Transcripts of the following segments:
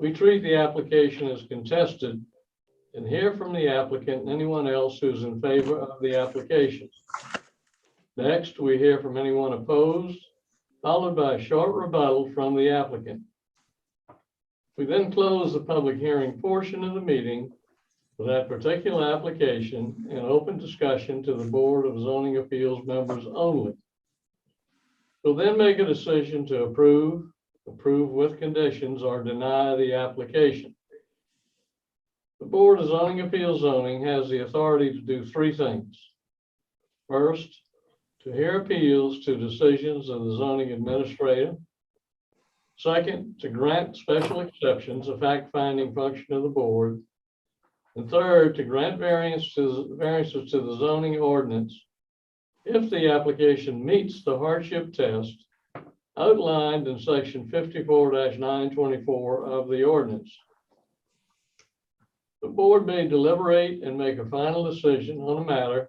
we treat the application as contested and hear from the applicant and anyone else who's in favor of the application. Next, we hear from anyone opposed, followed by a short rebuttal from the applicant. We then close the public hearing portion of the meeting for that particular application and open discussion to the Board of Zoning Appeals members only. We'll then make a decision to approve with conditions, or deny the application. The Board of Zoning Appeals Zoning has the authority to do three things. First, to hear appeals to decisions of the zoning administrator. Second, to grant special exceptions, a fact-finding function of the board. And third, to grant variances to the zoning ordinance if the application meets the hardship test outlined in section 54-924 of the ordinance. The board may deliberate and make a final decision on a matter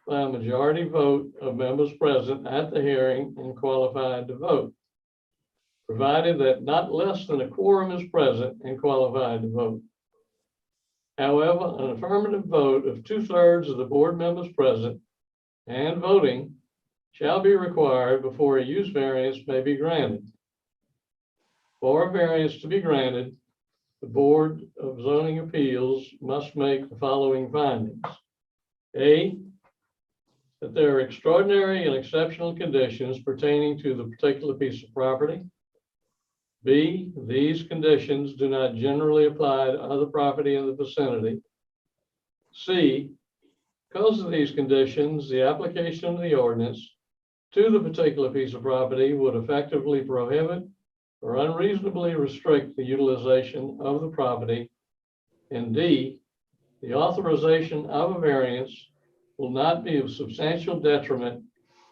by a majority vote of members present at the hearing and qualified to vote, provided that not less than a quorum is present and qualified to vote. However, an affirmative vote of 2/3 of the board members present and voting shall be required before a use variance may be granted. For a variance to be granted, the Board of Zoning Appeals must make the following findings. A, that there are extraordinary and exceptional conditions pertaining to the particular piece of property. B, these conditions do not generally apply to other property in the vicinity. C, because of these conditions, the application of the ordinance to the particular piece of property would effectively prohibit or unreasonably restrict the utilization of the property. And D, the authorization of a variance will not be of substantial detriment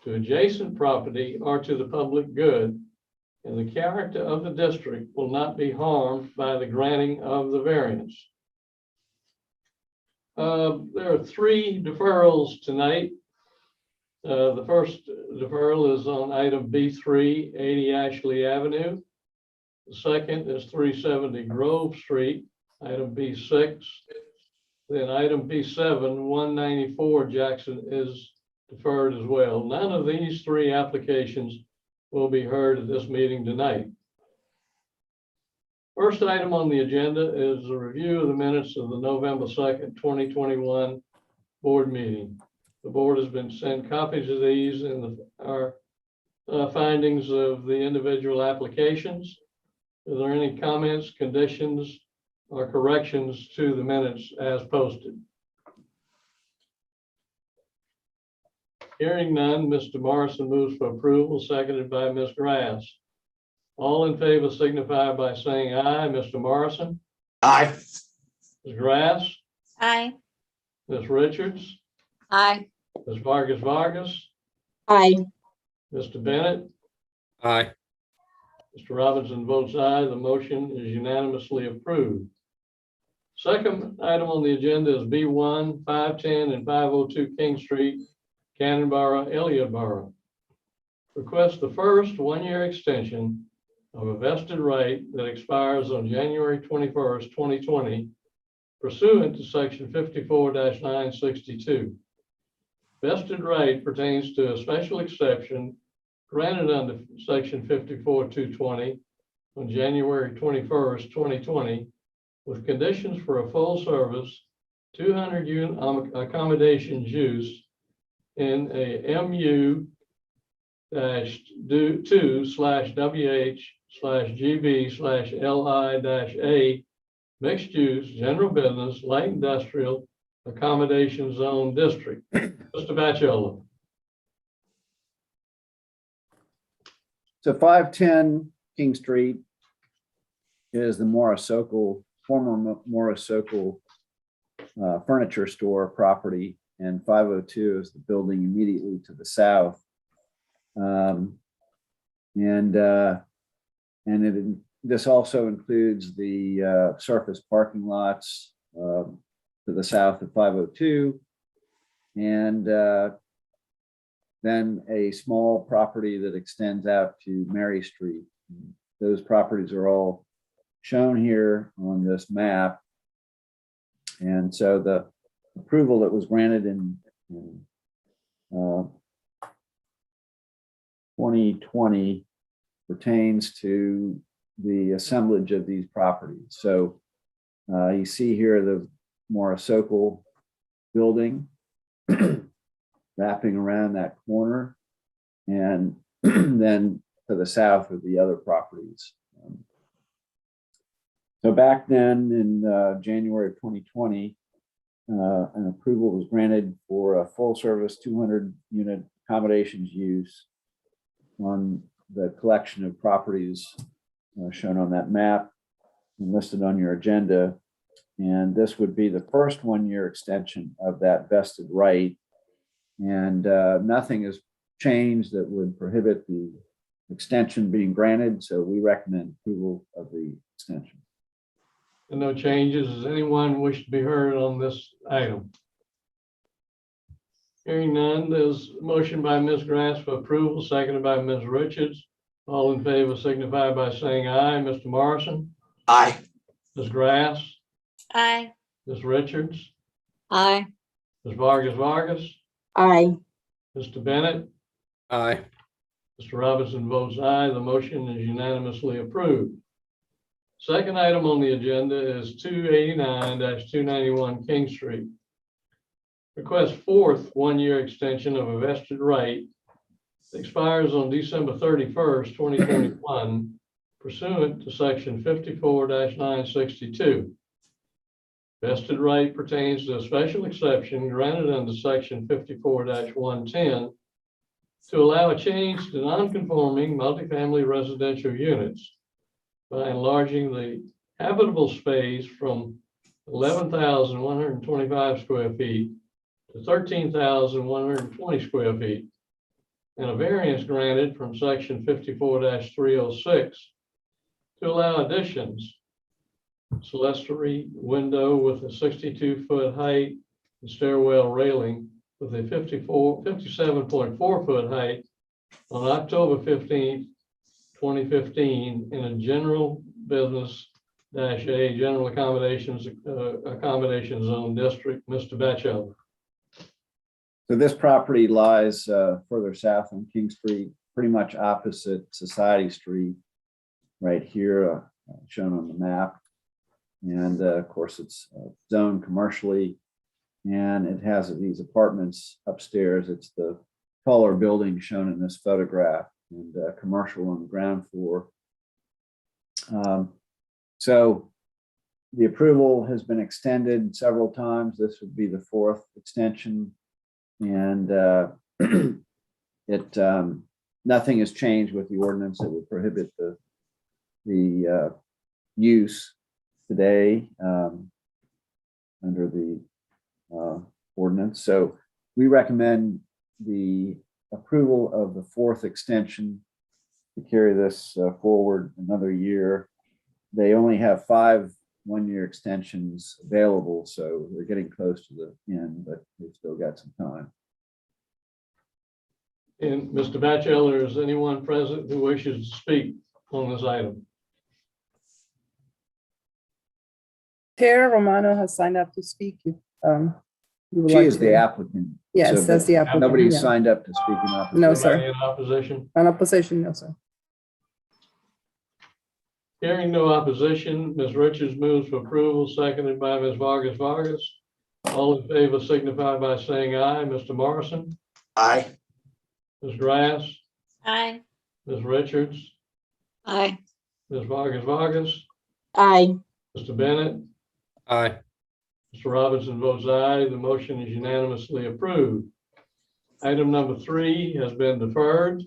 to adjacent property or to the public good, and the character of the district will not be harmed by the granting of the variance. There are three deferrals tonight. The first deferral is on item B3, 80 Ashley Avenue. The second is 370 Grove Street, item B6. Then item B7, 194 Jackson is deferred as well. None of these three applications will be heard at this meeting tonight. First item on the agenda is a review of the minutes of the November 2nd, 2021 board meeting. The board has been sent copies of these and our findings of the individual applications. Are there any comments, conditions, or corrections to the minutes as posted? Hearing none, Mr. Morrison moves for approval, seconded by Ms. Grass. All in favor signify by saying aye. Mr. Morrison? Aye. Ms. Grass? Aye. Ms. Richards? Aye. Ms. Vargas? Aye. Mr. Bennett? Aye. Mr. Robinson votes aye. The motion is unanimously approved. Second item on the agenda is B1, 510 and 502 King Street, Cannonboro, Elliottboro. Request the first one-year extension of a vested right that expires on January 21st, 2020, pursuant to section 54-962. Vested right pertains to a special exception granted under section 54-220 on January 21st, 2020, with conditions for a full service 200 unit accommodations use in a MU-2/WH/GB/LI-A mixed use general business light industrial accommodation zone district. Mr. Batchelor. So 510 King Street is the former Morris Sokol furniture store property, and 502 is the building immediately to the south. This also includes the surface parking lots to the south of 502, and then a small property that extends out to Mary Street. Those properties are all shown here on this map. And so the approval that was granted in 2020 pertains to the assemblage of these properties. So you see here the Morisoko building wrapping around that corner, and then to the south of the other properties. So back then in January of 2020, an approval was granted for a full service 200 unit accommodations use on the collection of properties shown on that map and listed on your agenda. And this would be the first 1-year extension of that vested right. And nothing has changed that would prohibit the extension being granted. So we recommend approval of the extension. And no changes. Does anyone wish to be heard on this item? Hearing none, there's a motion by Ms. Grass for approval, seconded by Ms. Richards. All in favor signify by saying aye. Mr. Morrison? Aye. Ms. Grass? Aye. Ms. Richards? Aye. Ms. Vargas? Aye. Mr. Bennett? Aye. Mr. Robinson votes aye. The motion is unanimously approved. Second item on the agenda is 289-291 King Street. Request fourth 1-year extension of a vested right that expires on December 31st, 2021, pursuant to section 54-962. Vested right pertains to a special exception granted under section 54-110 to allow a change to non-conforming multifamily residential units by enlarging the habitable space from 11,125 square feet to 13,120 square feet, and a variance granted from section 54-306 to allow additions: clerestory window with a 62-foot height and stairwell railing with a 57.4-foot height on October 15th, 2015 in a general business -A general accommodations zone district. Mr. Batchelder. So this property lies further south on King Street, pretty much opposite Society Street, right here, shown on the map. And of course, it's zoned commercially, and it has these apartments upstairs. It's the taller building shown in this photograph, and commercial on the ground floor. So the approval has been extended several times. This would be the fourth extension, and nothing has changed with the ordinance that would prohibit the use today under the ordinance. So we recommend the approval of the fourth extension to carry this forward another year. They only have 5 1-year extensions available, so they're getting close to the end, but they've still got some time. And Mr. Batchelder, is anyone present who wishes to speak on this item? Tara Romano has signed up to speak. You would She like is to- the applicant. Yes, so, that's the applicant. Nobody's yeah. signed up to speak in opposition. No, sir. Anybody in opposition? An opposition, no, sir. Hearing no opposition, Ms. Richards moves for approval, seconded by Ms. Vargas. All in favor signify by saying aye. Mr. Morrison? Aye. Ms. Grass? Aye. Ms. Richards? Aye. Ms. Vargas? Aye. Mr. Bennett? Aye. Mr. Robinson votes aye. The motion is unanimously approved. Item number 3 has been deferred.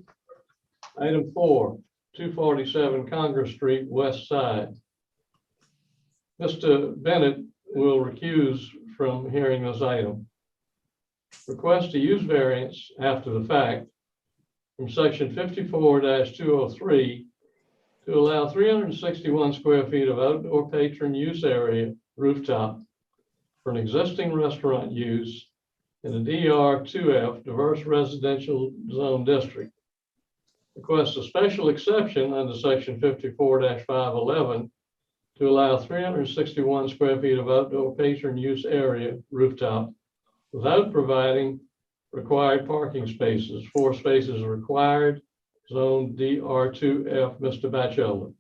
Item 4, 247 Congress Street, West Side. Mr. Bennett will recuse from hearing this item. Request to use variance after the fact from section 54-203 to allow 361 square feet of outdoor patron use area rooftop for an existing restaurant use in a DR2F diverse residential zone district. Requests a special exception under section 54-511 to allow 361 square feet of outdoor patron use area rooftop without providing required parking spaces. 4 spaces are required, zone DR2F, Mr. Batchelder.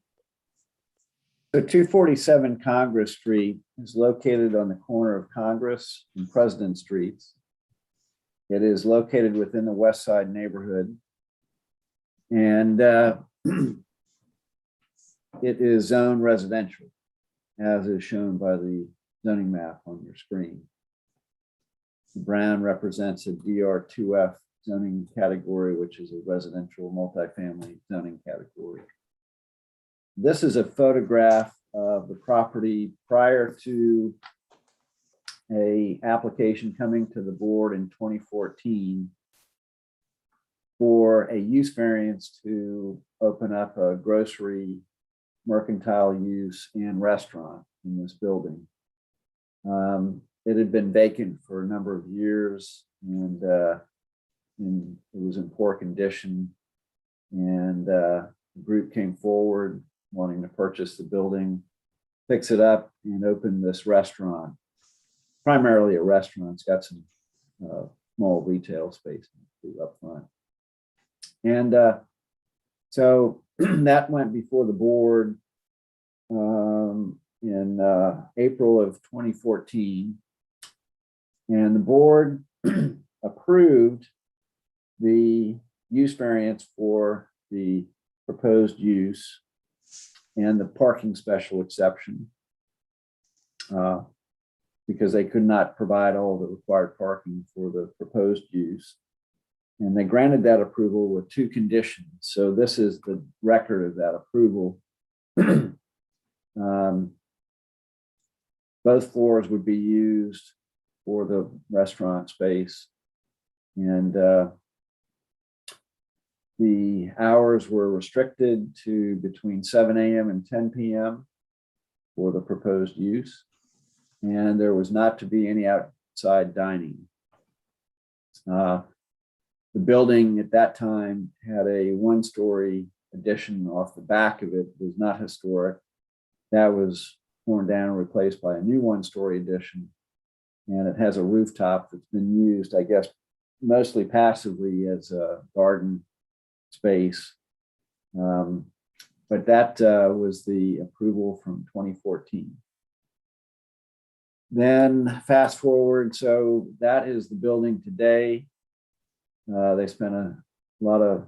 So 247 Congress Street is located on the corner of Congress and President Streets. It is located within the West Side neighborhood. And it is zoned residential, as is shown by the zoning map on your screen. The brown represents a DR2F zoning category, which is a residential multifamily zoning category. This is a photograph of the property prior to an application coming to the board in 2014 for a use variance to open up a grocery, mercantile use, and restaurant in this building. It had been vacant for a number of years, and it was in poor condition. And the group came forward wanting to purchase the building, fix it up, and open this restaurant. Primarily a restaurant. It's got some small retail space up front. And so that went before the board in April of 2014. And the board approved the use variance for the proposed use and the parking special exception because they could not provide all the required parking for the proposed use. And they granted that approval with 2 conditions. So this is the record of that approval. Both floors would be used for the restaurant space. And the hours were restricted to between 7 a.m. and 10 p.m. for the proposed use. And there was not to be any outside dining. The building at that time had a 1-story addition off the back of it. It was not historic. That was torn down and replaced by a new 1-story addition. And it has a rooftop that's been used, I guess, mostly passively as a garden space. But that was the approval from 2014. Then fast forward, so that is the building today. They spent a lot of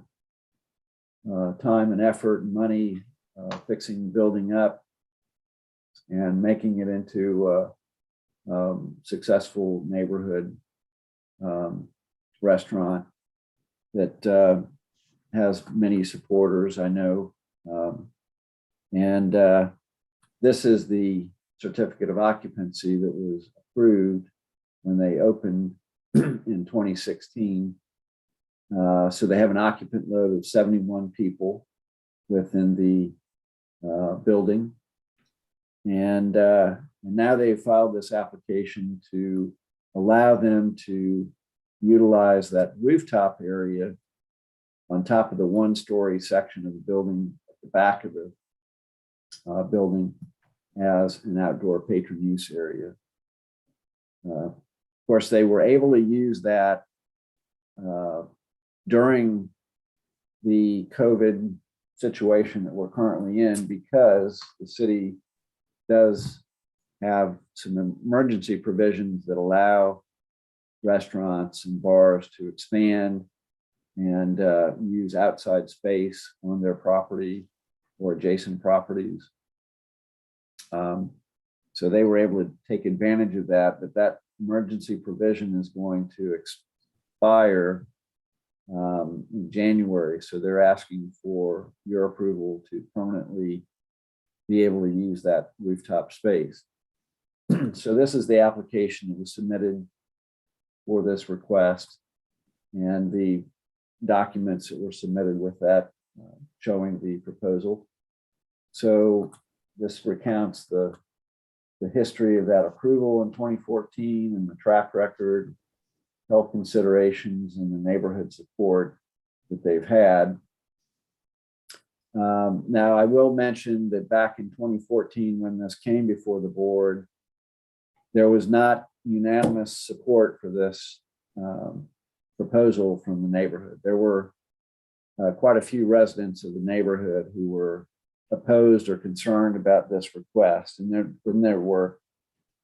time and effort and money fixing the building up and making it into a successful neighborhood restaurant that has many supporters, I know. This is the certificate of occupancy that was approved when they opened in 2016. So they have an occupant load of 71 people within the building. And now they've filed this application to allow them to utilize that rooftop area on top of the 1-story section of the building at the back of the building as an outdoor patron use area. Of course, they were able to use that during the COVID situation that we're currently in because the city does have some emergency provisions that allow restaurants and bars to expand and use outside space on their property or adjacent properties. So they were able to take advantage of that, but that emergency provision is going to expire in January. So they're asking for your approval to permanently be able to use that rooftop space. So this is the application that was submitted for this request and the documents that were submitted with that showing the proposal. So this recounts the history of that approval in 2014 and the track record, health considerations, and the neighborhood support that they've had. Now, I will mention that back in 2014, when this came before the board, there was not unanimous support for this proposal from the neighborhood. There were quite a few residents of the neighborhood who were opposed or concerned about this request. And then there were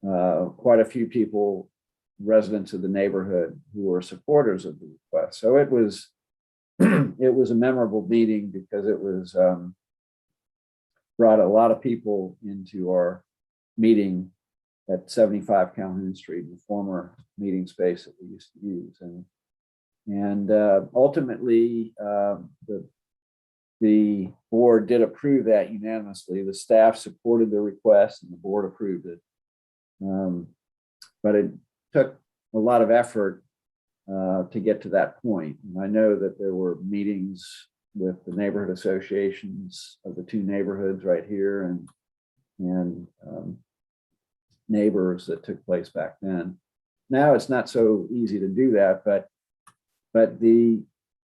quite a few people, residents of the neighborhood, who were supporters of the request. So it was it was a memorable meeting because it was brought a lot of people into our meeting at 75 Calhoun Street, the former meeting space that we used to use. And ultimately, the board did approve that unanimously. The staff supported the request and the board approved it. But it took a lot of effort to get to that point. And I know that there were meetings with the neighborhood associations of the two neighborhoods right here and neighbors that took place back then. Now it's not so easy to do that, but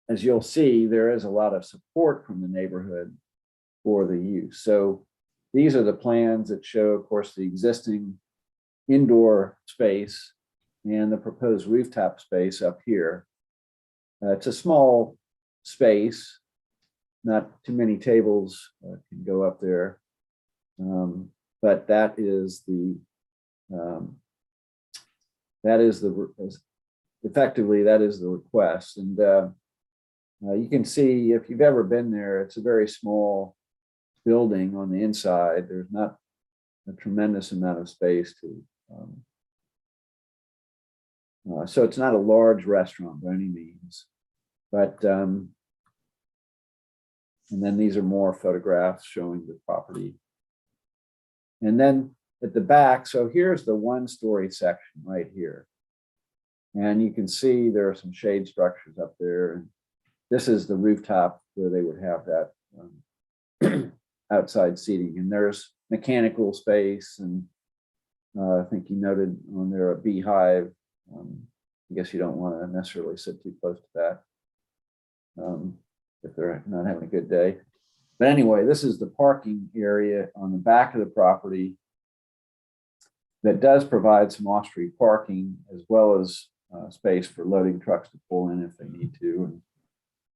as you'll see, there is a lot of support from the neighborhood for the use. So these are the plans that show, of course, the existing indoor space and the proposed rooftop space up here. It's a small space, not too many tables can go up there, but that is effectively that is the request. And you can see, if you've ever been there, it's a very small building on the inside. There's not a tremendous amount of space to so it's not a large restaurant by any means, but and then these are more photographs showing the property. And then at the back, so here's the one-story section right here. And you can see there are some shade structures up there. And this is the rooftop where they would have that outside seating. And there's mechanical space. And I think you noted on there a beehive. I guess you don't want to necessarily sit too close to that if they're not having a good day. But anyway, this is the parking area on the back of the property that does provide some off-street parking, as well as space for loading trucks to pull in if they need to,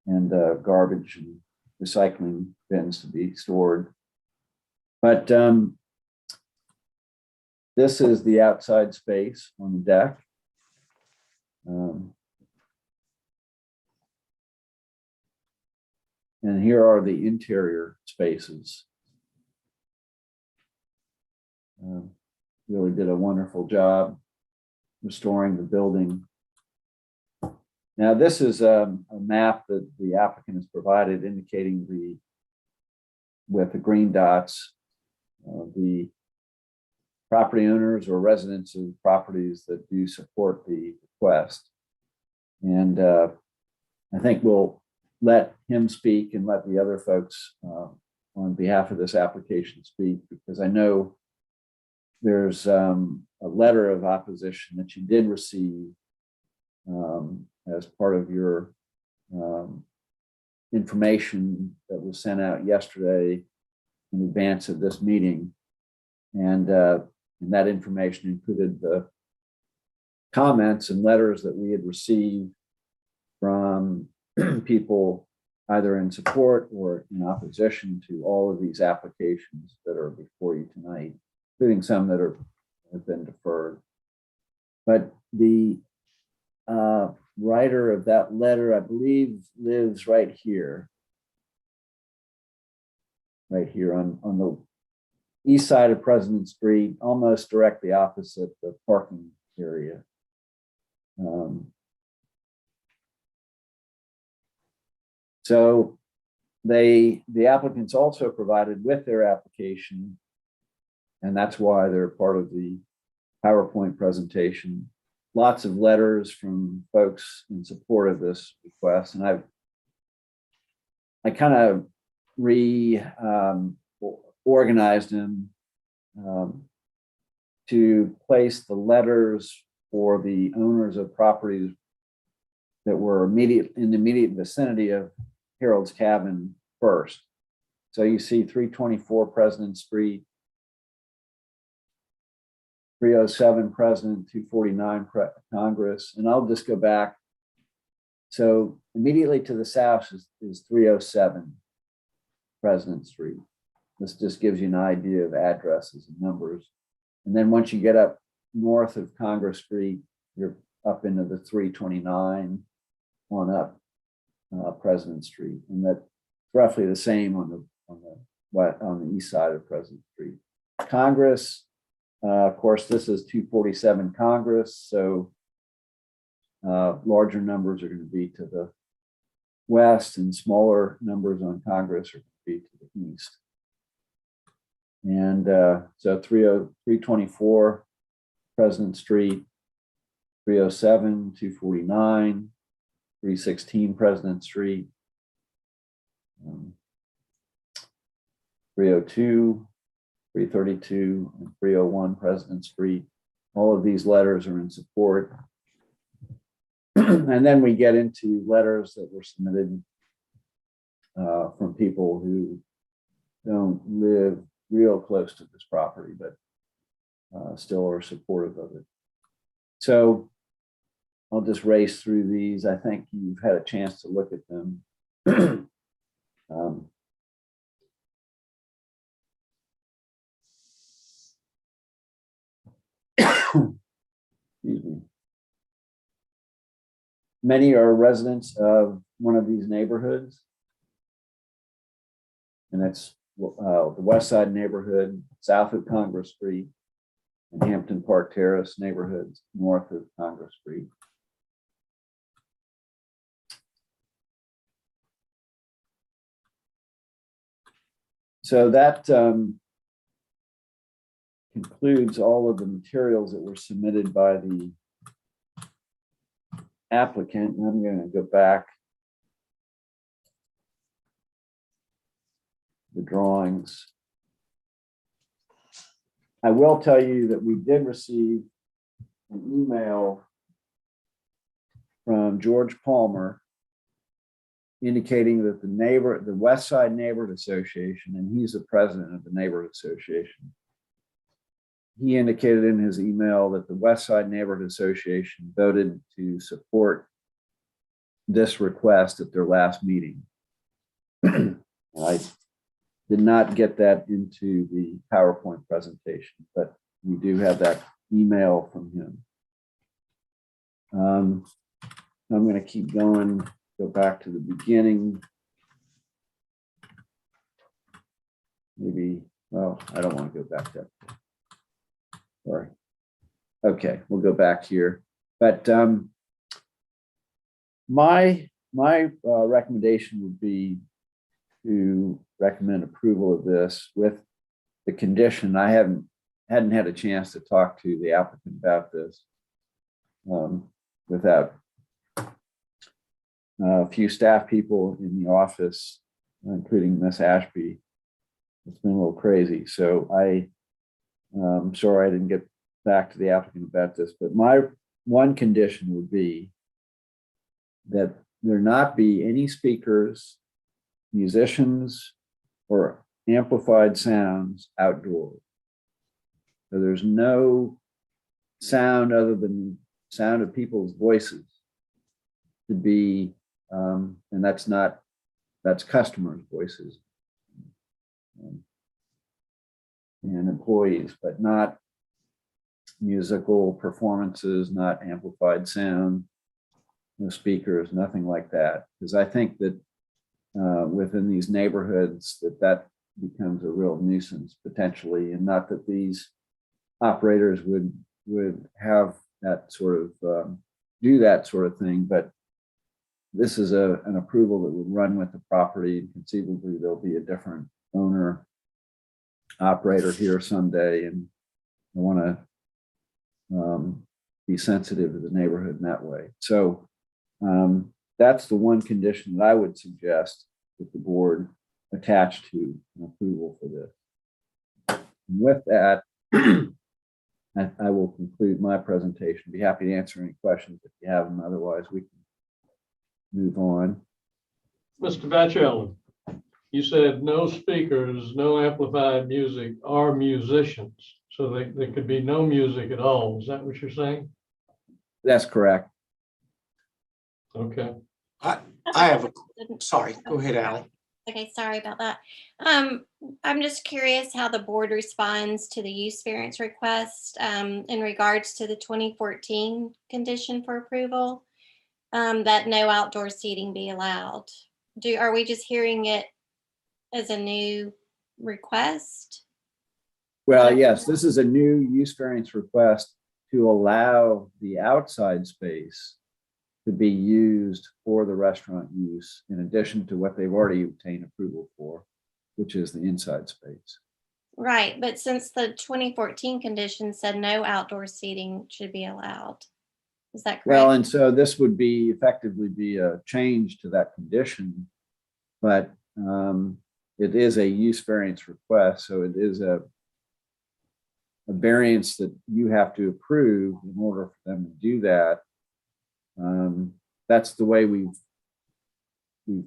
and garbage and recycling bins to be stored. But this is the outside space on the deck. And here are the interior spaces. Really did a wonderful job restoring the building. Now, this is a map that the applicant has provided indicating with the green dots, the property owners or residents of properties that do support the request. And I think we'll let him speak and let the other folks on behalf of this application speak, because I know there's a letter of opposition that you did receive as part of your information that was sent out yesterday in advance of this meeting. And that information included the comments and letters that we had received from people either in support or in opposition to all of these applications that are before you tonight, including some that have been deferred. But the writer of that letter, I believe, lives right here on the east side of President Street, almost directly opposite the parking area. So the applicants also provided with their application, and that's why they're part of the PowerPoint presentation, lots of letters from folks in support of this request. And I kind of reorganized them to place the letters for the owners of properties that were in the immediate vicinity of Harold's Cabin first. So you see 324 President Street, 307 President, 249 Congress, and I'll just go back. So immediately to the south is 307 President Street. This just gives you an idea of addresses and numbers. And then once you get up north of Congress Street, you're up into the 329 on up President Street, and that's roughly the same on the east side of President Street. Congress, of course, this is 247 Congress, so larger numbers are going to be to the west, and smaller numbers on Congress are going to be to the east. And so 324 President Street, 307, 249, 316 President Street, 302, 332, and 301 President Street. All of these letters are in support. And then we get into letters that were submitted from people who don't live real close to this property, but still are supportive of it. So I'll just race through these. I think you've had a chance to look at them. Excuse me. Many are residents of one of these neighborhoods, and that's the West Side neighborhood, south of Congress Street, and Hampton Park Terrace neighborhoods, north of Congress Street. So that concludes all of the materials that were submitted by the applicant. And I'm going to go back the drawings. I will tell you that we did receive an email from George Palmer indicating that the West Side Neighborhood Association, and he's the president of the neighborhood association, he indicated in his email that the West Side Neighborhood Association voted to support this request at their last meeting. I did not get that into the PowerPoint presentation, but we do have that email from him. I'm going to keep going, go back to the beginning. Maybe, well, I don't want to go back there. Sorry. Okay, we'll go back here. But my recommendation would be to recommend approval of this with the condition. I hadn't had a chance to talk to the applicant about this without a few staff people in the office, including Miss Ashby. It's been a little crazy. So I'm sorry I didn't get back to the applicant about this, but my one condition would be that there not be any speakers, musicians, or amplified sounds outdoors. So there's no sound other than sound of people's voices to be, and that's customers' voices and employees, but not musical performances, not amplified sound, no speakers, nothing like that. Because I think that within these neighborhoods that becomes a real nuisance potentially, and not that these operators would have that sort of do that sort of thing, but this is an approval that would run with the property, and conceivably there'll be a different owner operator here someday, and I want to be sensitive to the neighborhood in that way. So that's the one condition that I would suggest that the board attach to an approval for this. And with that, I will conclude my presentation. Be happy to answer any questions if you have them. Otherwise, we can move on. Mr. Batchelor, you said no speakers, no amplified music, or musicians. So there could be no music at all. Is that what you're saying? That's correct. Okay. I have a, sorry, go ahead, Ally. Okay, sorry about that. I'm just curious how the board responds to the use variance request in regards to the 2014 condition for approval, that no outdoor seating be allowed. Are we just hearing it as a new request? Well, yes, this is a new use variance request to allow the outside space to be used for the restaurant use in addition to what they've already obtained approval for, which is the inside space. Right, but since the 2014 condition said no outdoor seating should be allowed, is that correct? Well, and so this would be effectively be a change to that condition, but it is a use variance request, so it is a variance that you have to approve in order for them to do that. That's the way we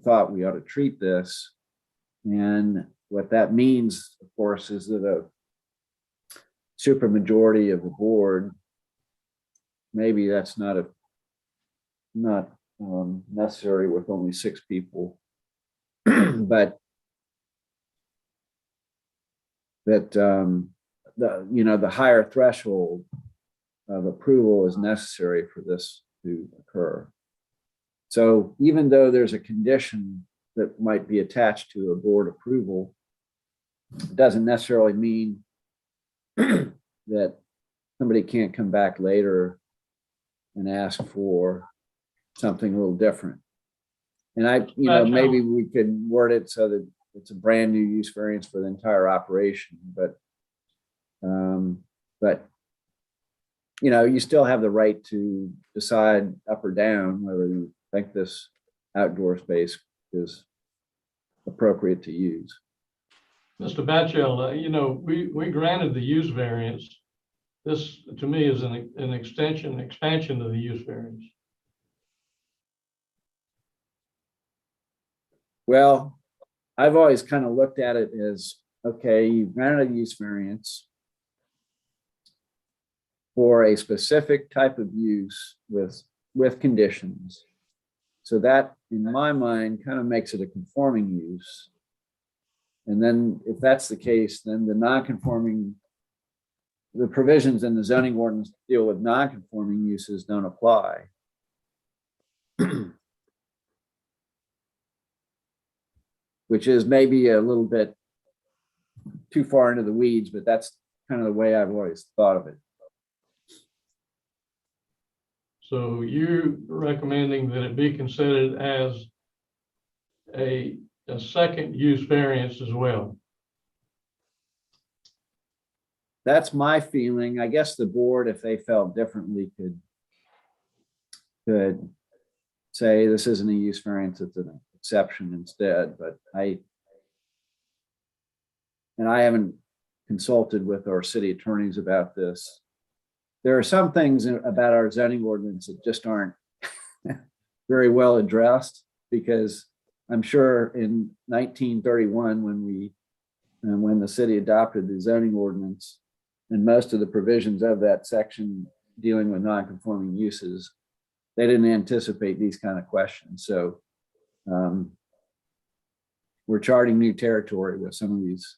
thought we ought to treat this. And what that means, of course, is that a supermajority of the board, maybe that's not necessary with only 6 people, but that the higher threshold of approval is necessary for this to occur. So even though there's a condition that might be attached to a board approval, it doesn't necessarily mean that somebody can't come back later and ask for something a little different. And maybe we could word it so that it's a brand new use variance for the entire operation, but you still have the right to decide up or down whether you think this outdoor space is appropriate to use. Mr. Batchel, we granted the use variance. This, to me, is an expansion of the use variance. Well, I've always kind of looked at it as, okay, you granted a use variance for a specific type of use with conditions. So that, in my mind, kind of makes it a conforming use. And then if that's the case, then the provisions in the zoning ordinance deal with non-conforming uses don't apply. Which is maybe a little bit too far into the weeds, but that's kind of the way I've always thought of it. So you're recommending that it be considered as a second use variance as well? That's my feeling. I guess the board, if they felt differently, could say this isn't a use variance, it's an exception instead. But I haven't consulted with our city attorneys about this. There are some things about our zoning ordinance that just aren't very well addressed, because I'm sure in 1931, when the city adopted the zoning ordinance, and most of the provisions of that section dealing with non-conforming uses, they didn't anticipate these kind of questions. So we're charting new territory with some of these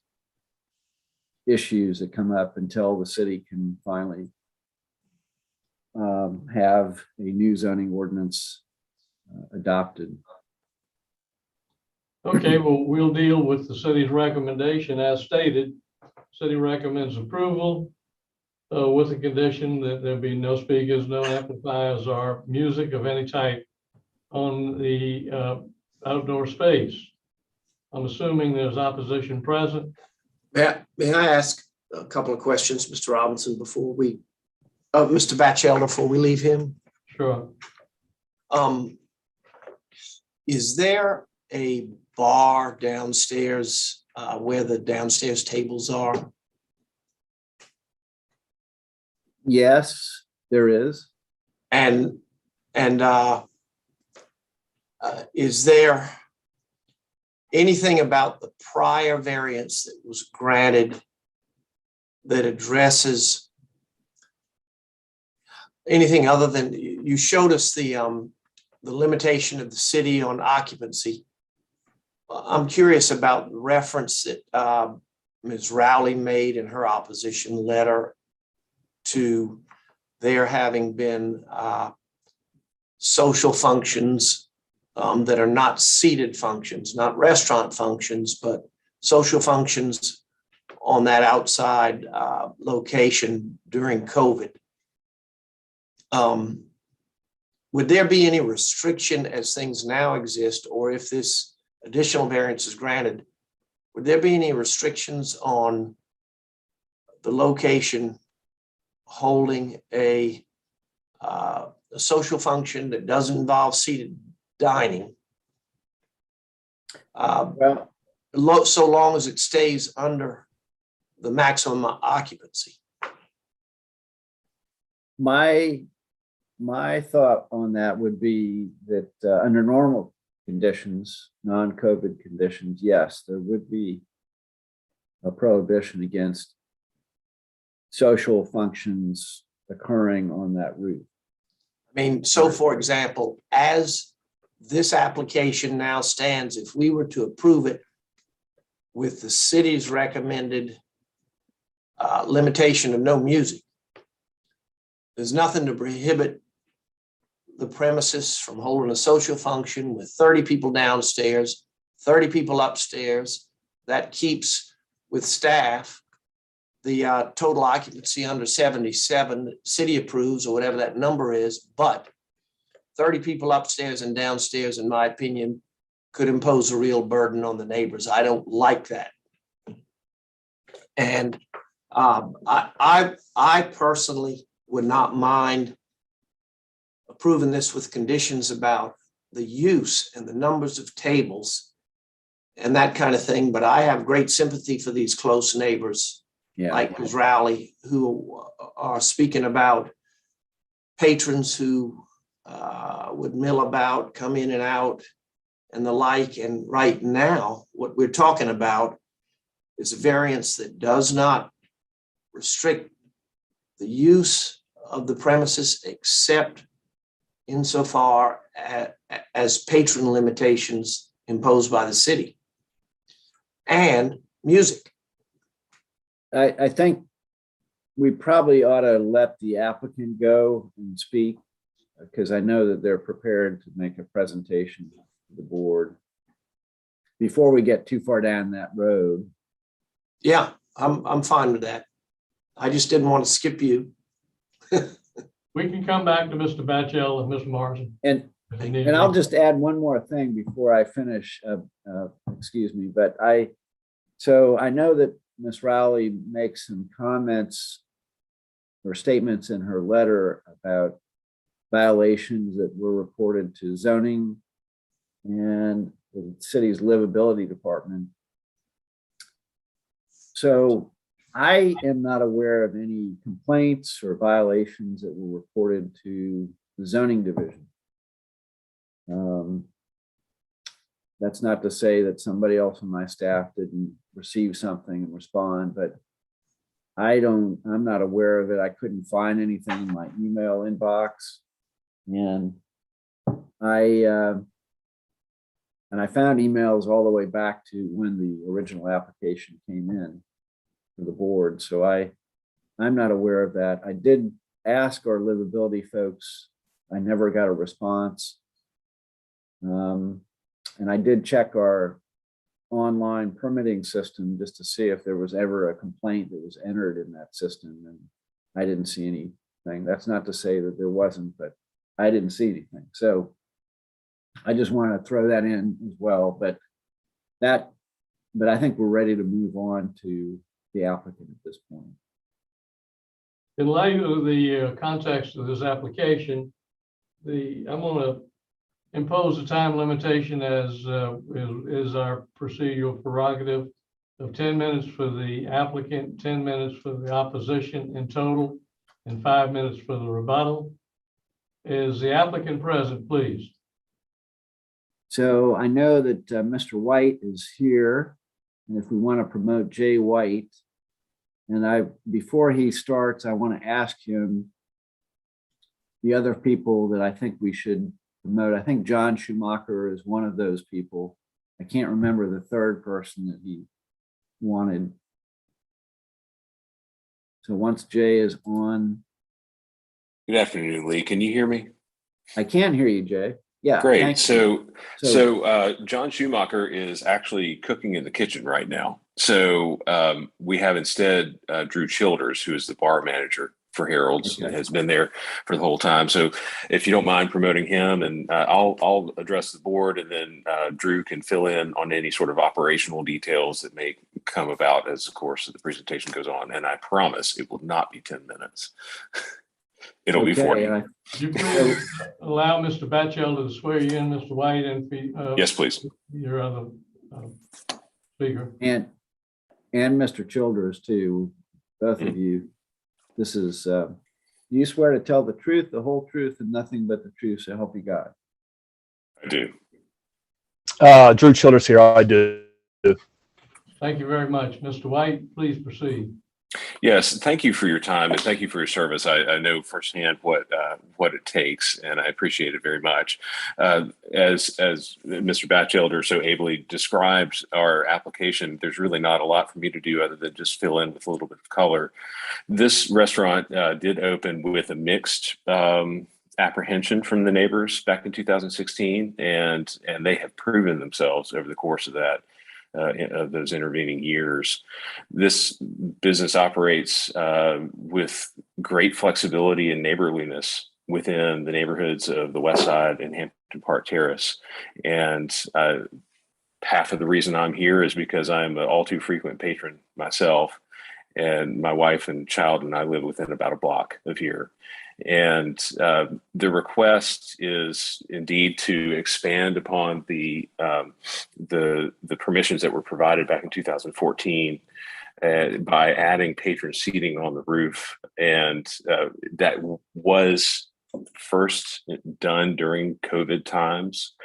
issues that come up until the city can finally have a new zoning ordinance adopted. Okay, well, we'll deal with the city's recommendation as stated. City recommends approval with the condition that there be no speakers, no amplifiers, or music of any type on the outdoor space. I'm assuming there's opposition present. May I ask a couple of questions, Mr. Robinson, before we, Mr. Batchel, before we leave him? Sure. Is there a bar downstairs where the downstairs tables are? Yes, there is. And is there anything about the prior variance that was granted that addresses anything other than, you showed us the limitation of the city on occupancy. I'm curious about the reference that Ms. Rowley made in her opposition letter to there having been social functions that are not seated functions, not restaurant functions, but social functions on that outside location during COVID. Would there be any restriction as things now exist, or if this additional variance is granted, would there be any restrictions on the location holding a social function that doesn't involve seated dining? Well, So long as it stays under the maximum occupancy. My thought on that would be that under normal conditions, non-COVID conditions, yes, there would be a prohibition against social functions occurring on that route. I mean, so for example, as this application now stands, if we were to approve it with the city's recommended limitation of no music, there's nothing to prohibit the premises from holding a social function with 30 people downstairs, 30 people upstairs. That keeps with staff the total occupancy under 77 that city approves or whatever that number is, but 30 people upstairs and downstairs, in my opinion, could impose a real burden on the neighbors. I don't like that. And I personally would not mind approving this with conditions about the use and the numbers of tables and that kind of thing. But I have great sympathy for these close neighbors, like Ms. Rowley, who are speaking about patrons who would mill about, come in and out, and the like. And right now, what we're talking about is a variance that does not restrict the use of the premises except insofar as patron limitations imposed by the city and music. I think we probably ought to let the applicant go and speak, because I know that they're prepared to make a presentation to the board before we get too far down that road. Yeah, I'm fine with that. I just didn't want to skip you. We can come back to Mr. Batchel and Ms. Morrison. And I'll just add one more thing before I finish. Excuse me, but I know that Ms. Rowley makes some comments or statements in her letter about violations that were reported to zoning and the city's livability department. So I am not aware of any complaints or violations that were reported to the zoning division. That's not to say that somebody else on my staff didn't receive something and respond, but I'm not aware of it. I couldn't find anything in my email inbox. And I found emails all the way back to when the original application came in to the board. So I'm not aware of that. I did ask our livability folks. I never got a response. And I did check our online permitting system just to see if there was ever a complaint that was entered in that system. And I didn't see anything. That's not to say that there wasn't, but I didn't see anything. So I just want to throw that in as well. But I think we're ready to move on to the applicant at this point. In light of the context of this application, I'm going to impose a time limitation as is our procedural prerogative of 10 minutes for the applicant, 10 minutes for the opposition in total, and 5 minutes for the rebuttal. Is the applicant present, please? So I know that Mr. White is here, and if we want to promote Jay White, and before he starts, I want to ask him the other people that I think we should promote. I think John Schumacher is one of those people. I can't remember the third person that he wanted. So once Jay is on. Good afternoon, Lee. Can you hear me? I can hear you, Jay. Yeah. Great. So John Schumacher is actually cooking in the kitchen right now. So we have instead Drew Childers, who is the bar manager for Harold's, and has been there for the whole time. So if you don't mind promoting him, and I'll address the board, and then Drew can fill in on any sort of operational details that may come about as the course of the presentation goes on. And I promise it will not be 10 minutes. It'll be 40. You please allow Mr. Batchelder to swear you in, Mr. White, and Yes, please. Your other speaker. And Mr. Childers too, both of you. This is, you swear to tell the truth, the whole truth, and nothing but the truth, so help you God. I do. Drew Childers here. I do. Thank you very much. Mr. White, please proceed. Yes, thank you for your time and thank you for your service. I know firsthand what it takes, and I appreciate it very much. As Mr. Batchelder so ably described our application, there's really not a lot for me to do other than just fill in with a little bit of color. This restaurant did open with a mixed apprehension from the neighbors back in 2016, and they have proven themselves over the course of that. Of those intervening years. This business operates with great flexibility and neighborliness within the neighborhoods of the West Side and Hampton Park Terrace. And half of the reason I'm here is because I'm an all too frequent patron myself, and my wife and child and I live within about a block of here. And the request is indeed to expand upon the permissions that were provided back in 2014 by adding patron seating on the roof. And that was first done during COVID times.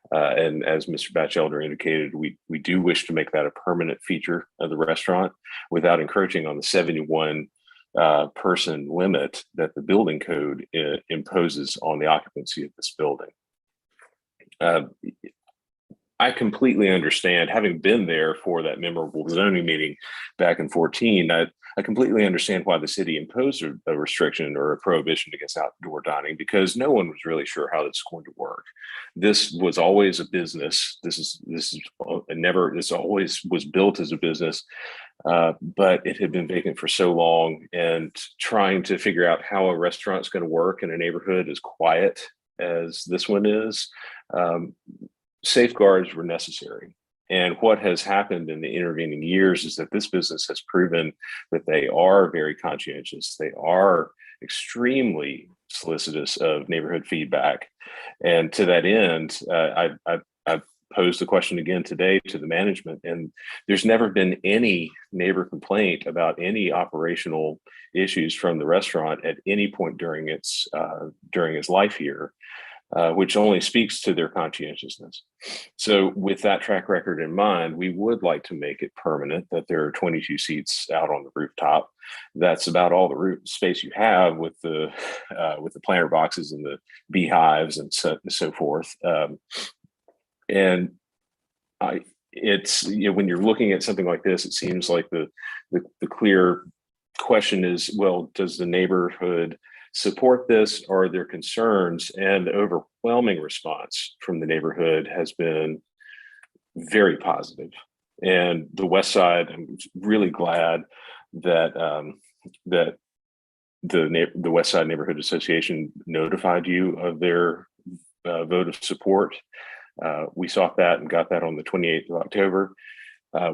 And as Mr. Batchelder indicated, we do wish to make that a permanent feature of the restaurant without encroaching on the 71 person limit that the building code imposes on the occupancy of this building. I completely understand, having been there for that memorable zoning meeting back in 14, I completely understand why the city imposed a restriction or a prohibition against outdoor dining, because no one was really sure how this is going to work. This was always a business. This always was built as a business, but it had been vacant for so long, and trying to figure out how a restaurant is going to work in a neighborhood as quiet as this one is, safeguards were necessary. And what has happened in the intervening years is that this business has proven that they are very conscientious. They are extremely solicitous of neighborhood feedback. And to that end, I've posed the question again today to the management, and there's never been any neighbor complaint about any operational issues from the restaurant at any point during its life here. Which only speaks to their conscientiousness. So with that track record in mind, we would like to make it permanent that there are 22 seats out on the rooftop. That's about all the roof space you have with the planter boxes and the beehives and so forth. And it's, when you're looking at something like this, it seems like the clear question is, well, does the neighborhood support this, or are there concerns? And the overwhelming response from the neighborhood has been very positive. And the West Side, I'm really glad that that the West Side Neighborhood Association notified you of their vote of support. We sought that and got that on the 28th of October.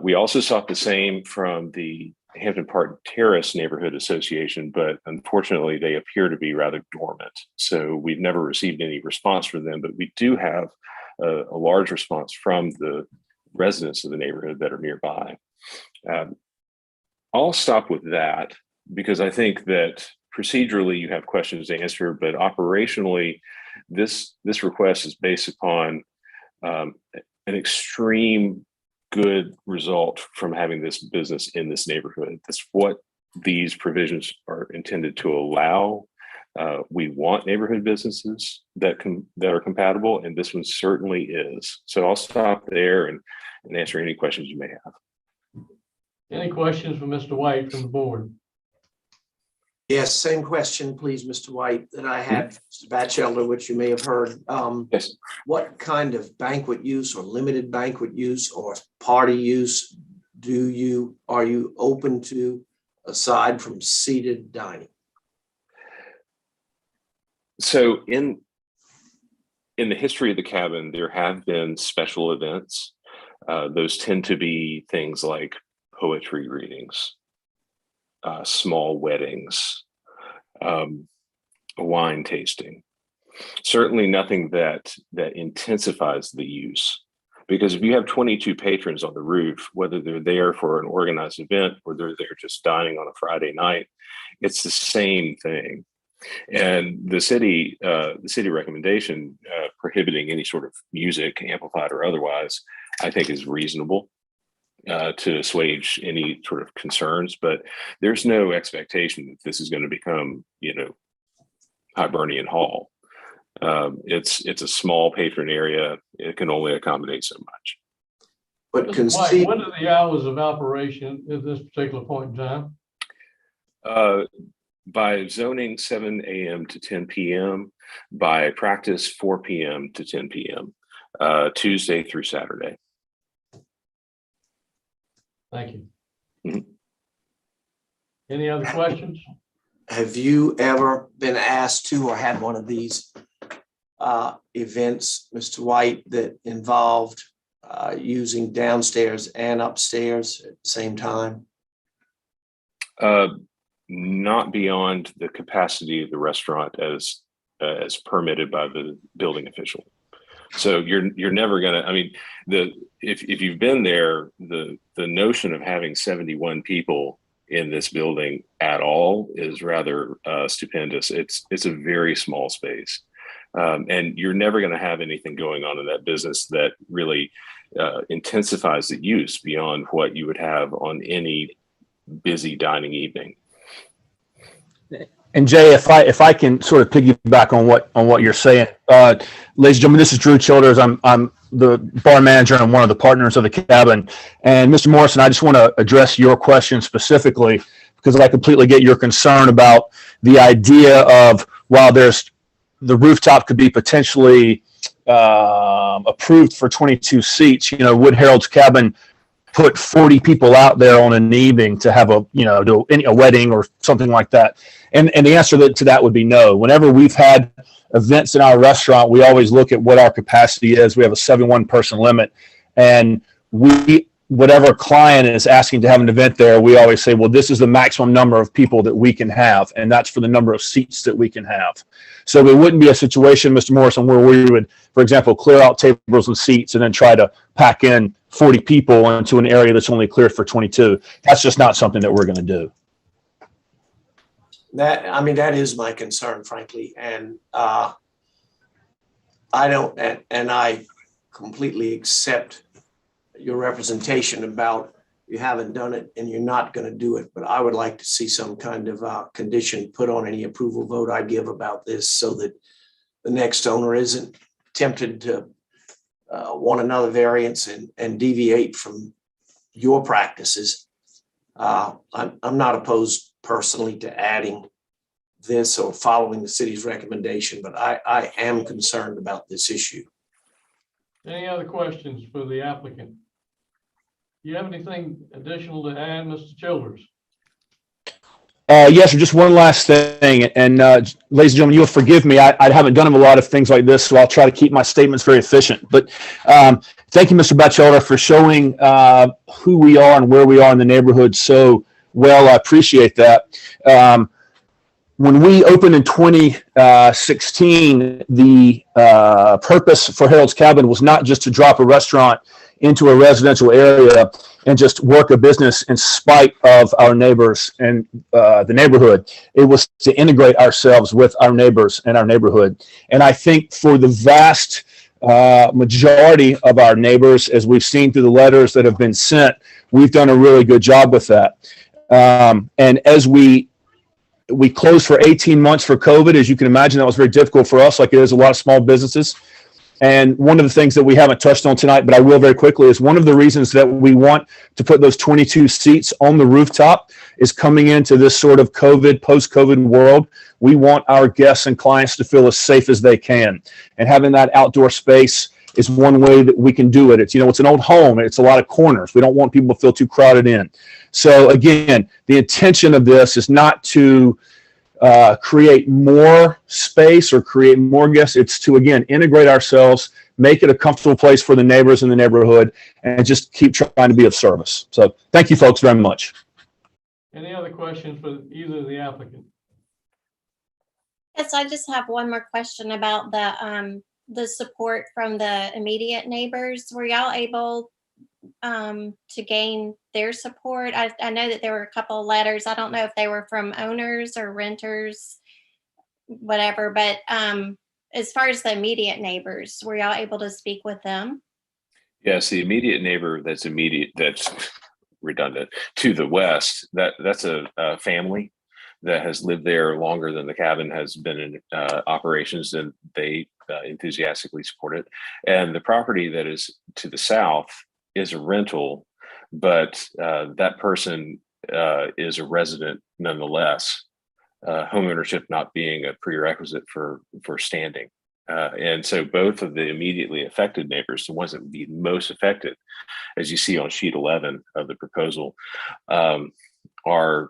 We also sought the same from the Hampton Park Terrace Neighborhood Association, but unfortunately they appear to be rather dormant. So we've never received any response from them, but we do have a large response from the residents of the neighborhood that are nearby. I'll stop with that because I think that procedurally you have questions to answer, but operationally this request is based upon an extreme good result from having this business in this neighborhood. That's what these provisions are intended to allow. We want neighborhood businesses that are compatible, and this one certainly is. So I'll stop there and answer any questions you may have. Any questions for Mr. White from the board? Yes, same question, please, Mr. White, that I had, Mr. Batchelder, which you may have heard. Yes. What kind of banquet use or limited banquet use or party use are you open to aside from seated dining? So in the history of the cabin, there have been special events. Those tend to be things like poetry readings, small weddings, wine tasting. Certainly nothing that intensifies the use. Because if you have 22 patrons on the roof, whether they're there for an organized event or they're there just dining on a Friday night, it's the same thing. And the city recommendation prohibiting any sort of music, amplified or otherwise, I think is reasonable to assuage any sort of concerns. But there's no expectation that this is going to become, Hibernian Hall. It's a small patron area. It can only accommodate so much. But Mr. White, what are the hours of operation at this particular point in time? By zoning, 7 a.m. to 10 p.m. By practice, 4 p.m. to 10 p.m. Tuesday through Saturday. Thank you. Mm-hmm. Any other questions? Have you ever been asked to or had one of these events, Mr. White, that involved using downstairs and upstairs at the same time? Not beyond the capacity of the restaurant as permitted by the building official. So you're never gonna. I mean, if you've been there, the notion of having 71 people in this building at all is rather stupendous. It's a very small space, and you're never going to have anything going on in that business that really intensifies the use beyond what you would have on any busy dining evening. And Jay, if I can sort of piggyback on what you're saying, ladies and gentlemen, this is Drew Childers. I'm the bar manager and one of the partners of the cabin. And Mr. Morrison, I just want to address your question specifically because I completely get your concern about the idea of while there's the rooftop could be potentially approved for 22 seats. Would Harold's Cabin put 40 people out there on an evening to have a wedding or something like that? And the answer to that would be no. Whenever we've had events in our restaurant, we always look at what our capacity is. We have a 71 person limit, and whatever client is asking to have an event there, we always say, well, this is the maximum number of people that we can have, and that's for the number of seats that we can have. So it wouldn't be a situation, Mr. Morrison, where we would, for example, clear out tables and seats and then try to pack in 40 people into an area that's only cleared for 22. That's just not something that we're going to do. That is my concern, frankly, and I completely accept your representation about you haven't done it and you're not going to do it. But I would like to see some kind of condition put on any approval vote I give about this so that the next owner isn't tempted to want another variance and deviate from your practices. I'm not opposed personally to adding this or following the city's recommendation, but I am concerned about this issue. Any other questions for the applicant? Do you have anything additional to add, Mr. Childers? Yes, sir, just one last thing. And ladies and gentlemen, you'll forgive me. I haven't done a lot of things like this, so I'll try to keep my statements very efficient. But thank you, Mr. Batchelder, for showing who we are and where we are in the neighborhood so well. I appreciate that. When we opened in 2016, the purpose for Harold's Cabin was not just to drop a restaurant into a residential area and just work a business in spite of our neighbors and the neighborhood. It was to integrate ourselves with our neighbors and our neighborhood. And I think for the vast majority of our neighbors, as we've seen through the letters that have been sent, we've done a really good job with that. And as we closed for 18 months for COVID, as you can imagine, that was very difficult for us, like it is a lot of small businesses. And one of the things that we haven't touched on tonight, but I will very quickly, is one of the reasons that we want to put those 22 seats on the rooftop is coming into this sort of COVID, post-COVID world. We want our guests and clients to feel as safe as they can. And having that outdoor space is one way that we can do it. It's, it's an old home. It's a lot of corners. We don't want people to feel too crowded in. So again, the intention of this is not to create more space or create more guests. It's to, again, integrate ourselves, make it a comfortable place for the neighbors in the neighborhood, and just keep trying to be of service. So thank you folks very much. Any other questions for either of the applicant? Yes, I just have one more question about the support from the immediate neighbors. Were y'all able to gain their support? I know that there were a couple of letters. I don't know if they were from owners or renters, whatever, but as far as the immediate neighbors, were y'all able to speak with them? Yes, the immediate neighbor that's redundant to the west, that's a family that has lived there longer than the cabin has been in operations, and they enthusiastically support it. And the property that is to the south is a rental, but that person is a resident nonetheless, home ownership not being a prerequisite for standing. And so both of the immediately affected neighbors, the ones that would be most affected, as you see on sheet 11 of the proposal, are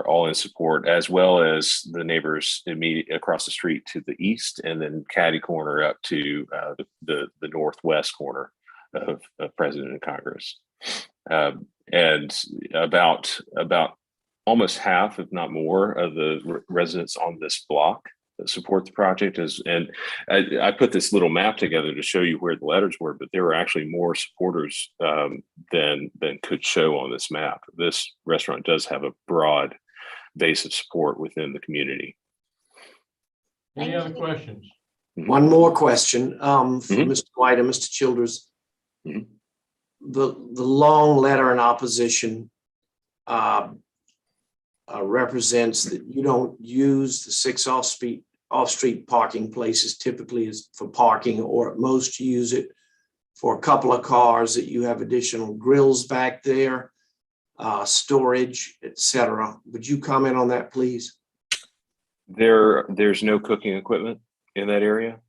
all in support, as well as the neighbors immediately across the street to the east, and then catty corner up to the northwest corner of President and Congress. And about almost half, if not more, of the residents on this block that support the project and I put this little map together to show you where the letters were, but there were actually more supporters than could show on this map. This restaurant does have a broad base of support within the community. Any other questions? One more question for Mhm. Mr. White and Mr. Childers. Mhm. The long letter in opposition represents that you don't use the 6 off-street parking places typically is for parking, or at most you use it for a couple of cars, that you have additional grills back there, storage, etc. Would you comment on that, please? There's no cooking equipment in that area.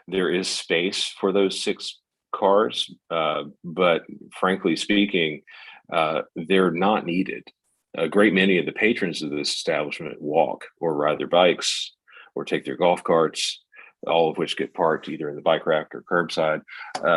There is space for those 6 cars, but frankly speaking, they're not needed. A great many of the patrons of this establishment walk or ride their bikes or take their golf carts, all of which get parked either in the bike rack or curbside.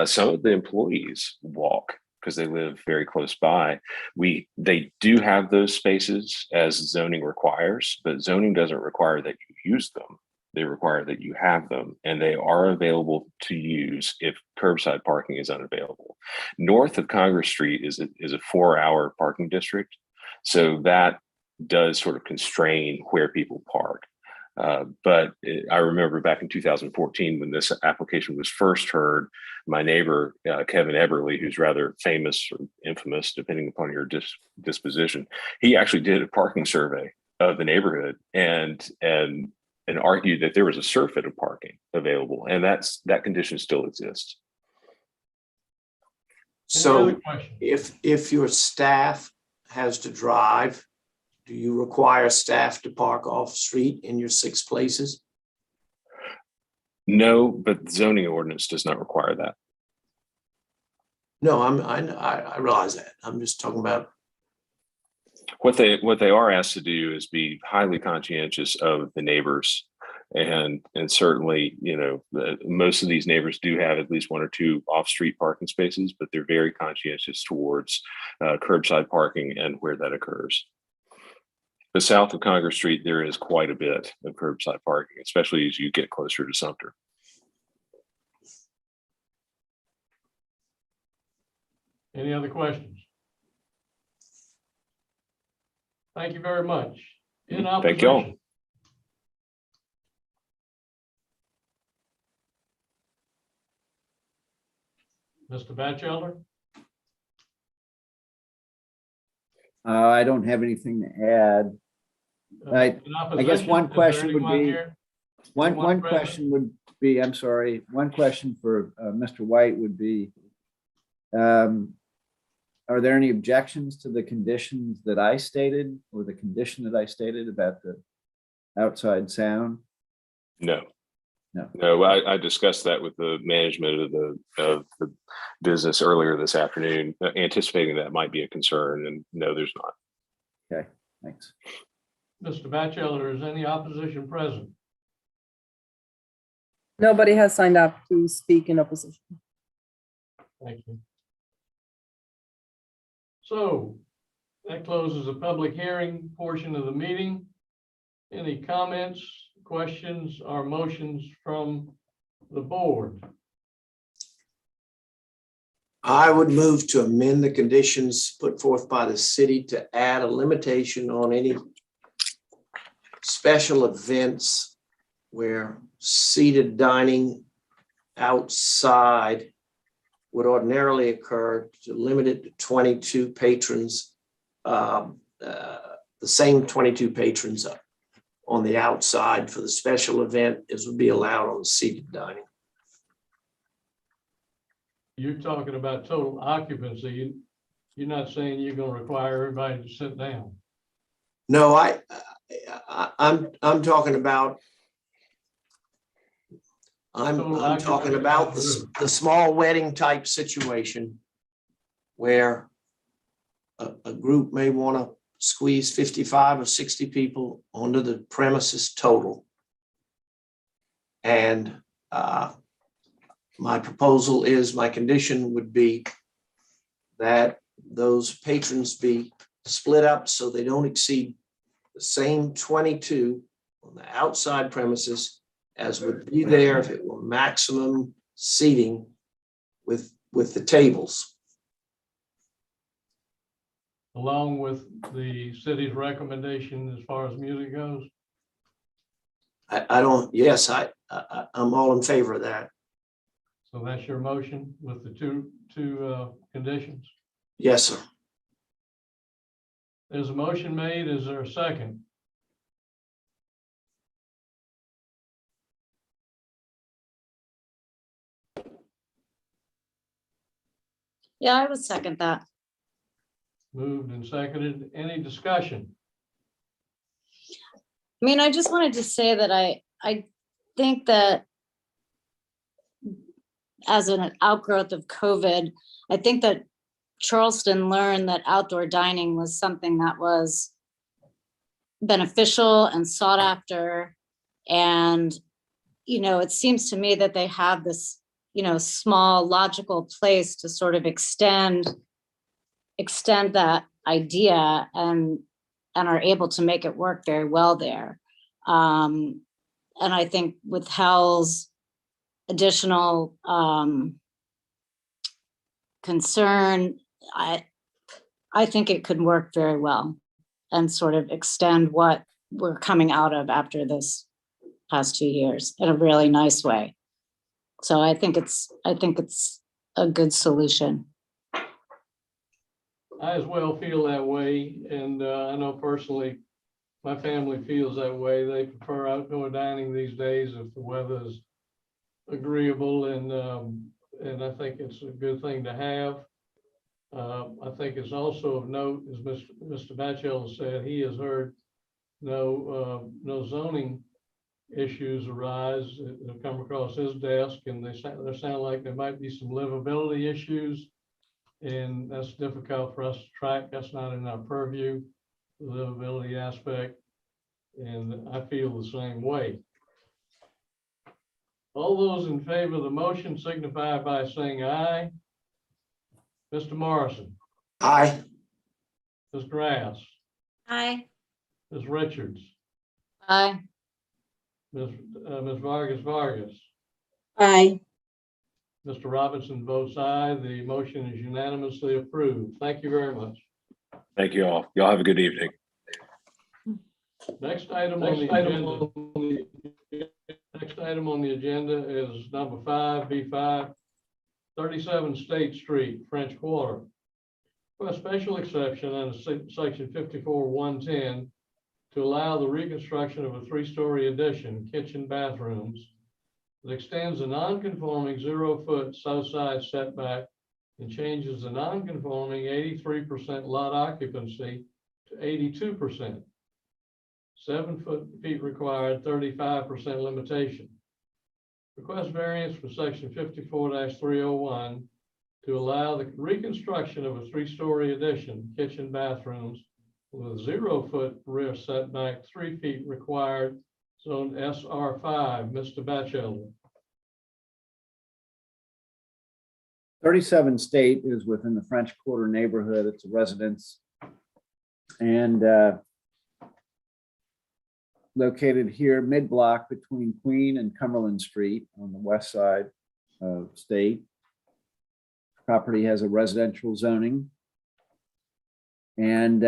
Some of the employees walk because they live very close by. They do have those spaces as zoning requires, but zoning doesn't require that you use them. They require that you have them, and they are available to use if curbside parking is unavailable. North of Congress Street is a 4-hour parking district. So that does sort of constrain where people park. But I remember back in 2014, when this application was first heard, my neighbor, Kevin Eberly, who's rather famous or infamous, depending upon your disposition, he actually did a parking survey of the neighborhood and argued that there was a surfeit of parking available, and that condition still exists. So questions? if your staff has to drive, do you require staff to park off street in your 6 places? No, but the zoning ordinance does not require that. No, I realize that. I'm just talking about. What they are asked to do is be highly conscientious of the neighbors, and certainly, most of these neighbors do have at least 1 or 2 off-street parking spaces, but they're very conscientious towards curbside parking and where that occurs. But south of Congress Street, there is quite a bit of curbside parking, especially as you get closer to Sumter. Any other questions? Thank you very much. In opposition. Thank y'all. Mr. Batchelder? I don't have anything to add. Right. In I guess opposition, one is there question would anyone be- here? One Anyone present? question would be, I'm sorry, one question for Mr. White would be, are there any objections to the conditions that I stated or the condition that I stated about the outside sound? No. No. No, I discussed that with the management of the business earlier this afternoon, anticipating that might be a concern, and no, there's not. Okay, thanks. Mr. Batchelder, is any opposition present? Nobody has signed up to speak in opposition. Thank you. So that closes the public hearing portion of the meeting. Any comments, questions, or motions from the board? I would move to amend the conditions put forth by the city to add a limitation on any special events where seated dining outside would ordinarily occur, to limit it to 22 patrons, the same 22 patrons on the outside for the special event as would be allowed on the seated dining. You're talking about total occupancy. You're not saying you're going to require everybody to sit down. No, I'm talking about I'm talking about the small wedding type situation where a group may want to squeeze 55 or 60 people onto the premises total. And my proposal is, my condition would be that those patrons be split up so they don't exceed the same 22 on the outside premises as would be there if it were maximum seating with the tables. Along with the city's recommendation as far as music goes. I don't, yes, I'm all in favor of that. So that's your motion with the two conditions. Yes, sir. There's a motion made. Is there a second? Yeah, I would second that. Moved and seconded. Any discussion? I mean, I just wanted to say that I think that as an outgrowth of COVID, I think that Charleston learned that outdoor dining was something that was beneficial and sought after. And, you know, it seems to me that they have this, you know, small logical place to sort of extend that idea and are able to make it work very well there. And I think with Hell's additional concern, I think it could work very well and sort of extend what we're coming out of after this past 2 years in a really nice way. So I think it's a good solution. I as well feel that way, and I know personally, my family feels that way. They prefer outdoor dining these days if the weather is agreeable, and I think it's a good thing to have. I think it's also of note, as Mr. Batchelder said, he has heard no zoning issues arise that have come across his desk, and they sound like there might be some livability issues. And that's difficult for us to track. That's not in our purview, the livability aspect. And I feel the same way. All those in favor of the motion signify by saying aye. Mr. Morrison, Aye. Ms. Grass, Aye. Ms. Richards, Aye. Ms. Vargas. Aye. Mr. Robinson votes aye. The motion is unanimously approved. Thank you very much. Thank you all. Y'all have a good evening. Next item on the agenda is number 5, B5. 37 State Street, French Quarter. For a special exception under section 54-110 to allow the reconstruction of a 3-story addition, kitchen, bathrooms that extends a non-conforming 0-foot south side setback and changes the non-conforming 83% lot occupancy to 82%. 7 feet required, 35% limitation. Request variance for section 54-301 to allow the reconstruction of a 3-story addition, kitchen, bathrooms with a 0-foot rear setback, 3 feet required, zone SR5. Mr. Batchelder. 37 State is within the French Quarter neighborhood. It's a residence. And located here mid-block between Queen and Cumberland Street on the west side of State. Property has a residential zoning. And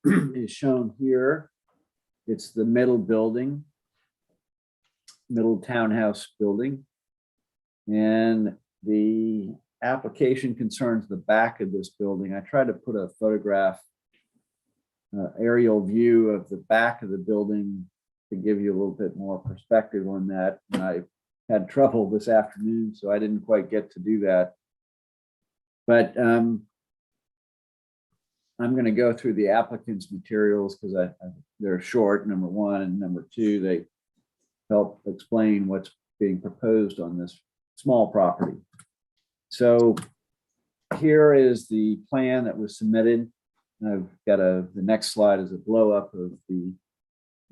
is shown here. It's the middle building, middle townhouse building. And the application concerns the back of this building. I tried to put a photograph, aerial view of the back of the building to give you a little bit more perspective on that. And I had trouble this afternoon, so I didn't quite get to do that. But I'm going to go through the applicant's materials because they're short, number one, and number two, they help explain what's being proposed on this small property. So here is the plan that was submitted. I've got the next slide is a blow up of the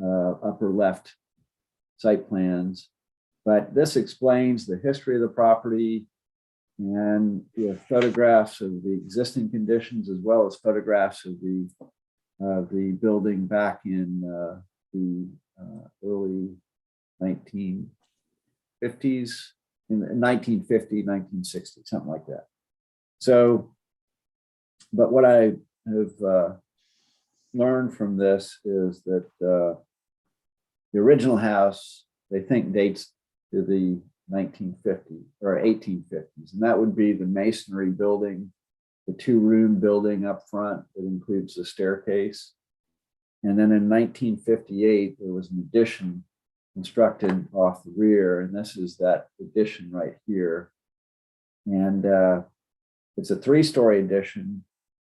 upper left site plans, but this explains the history of the property and with photographs of the existing conditions as well as photographs of the building back in the early 1950s, in 1950, 1960, something like that. So, but what I have learned from this is that the original house, they think dates to the 1950s or 1850s, and that would be the masonry building, the 2-room building up front that includes the staircase. And then in 1958, there was an addition constructed off the rear, and this is that addition right here. And it's a 3-story addition,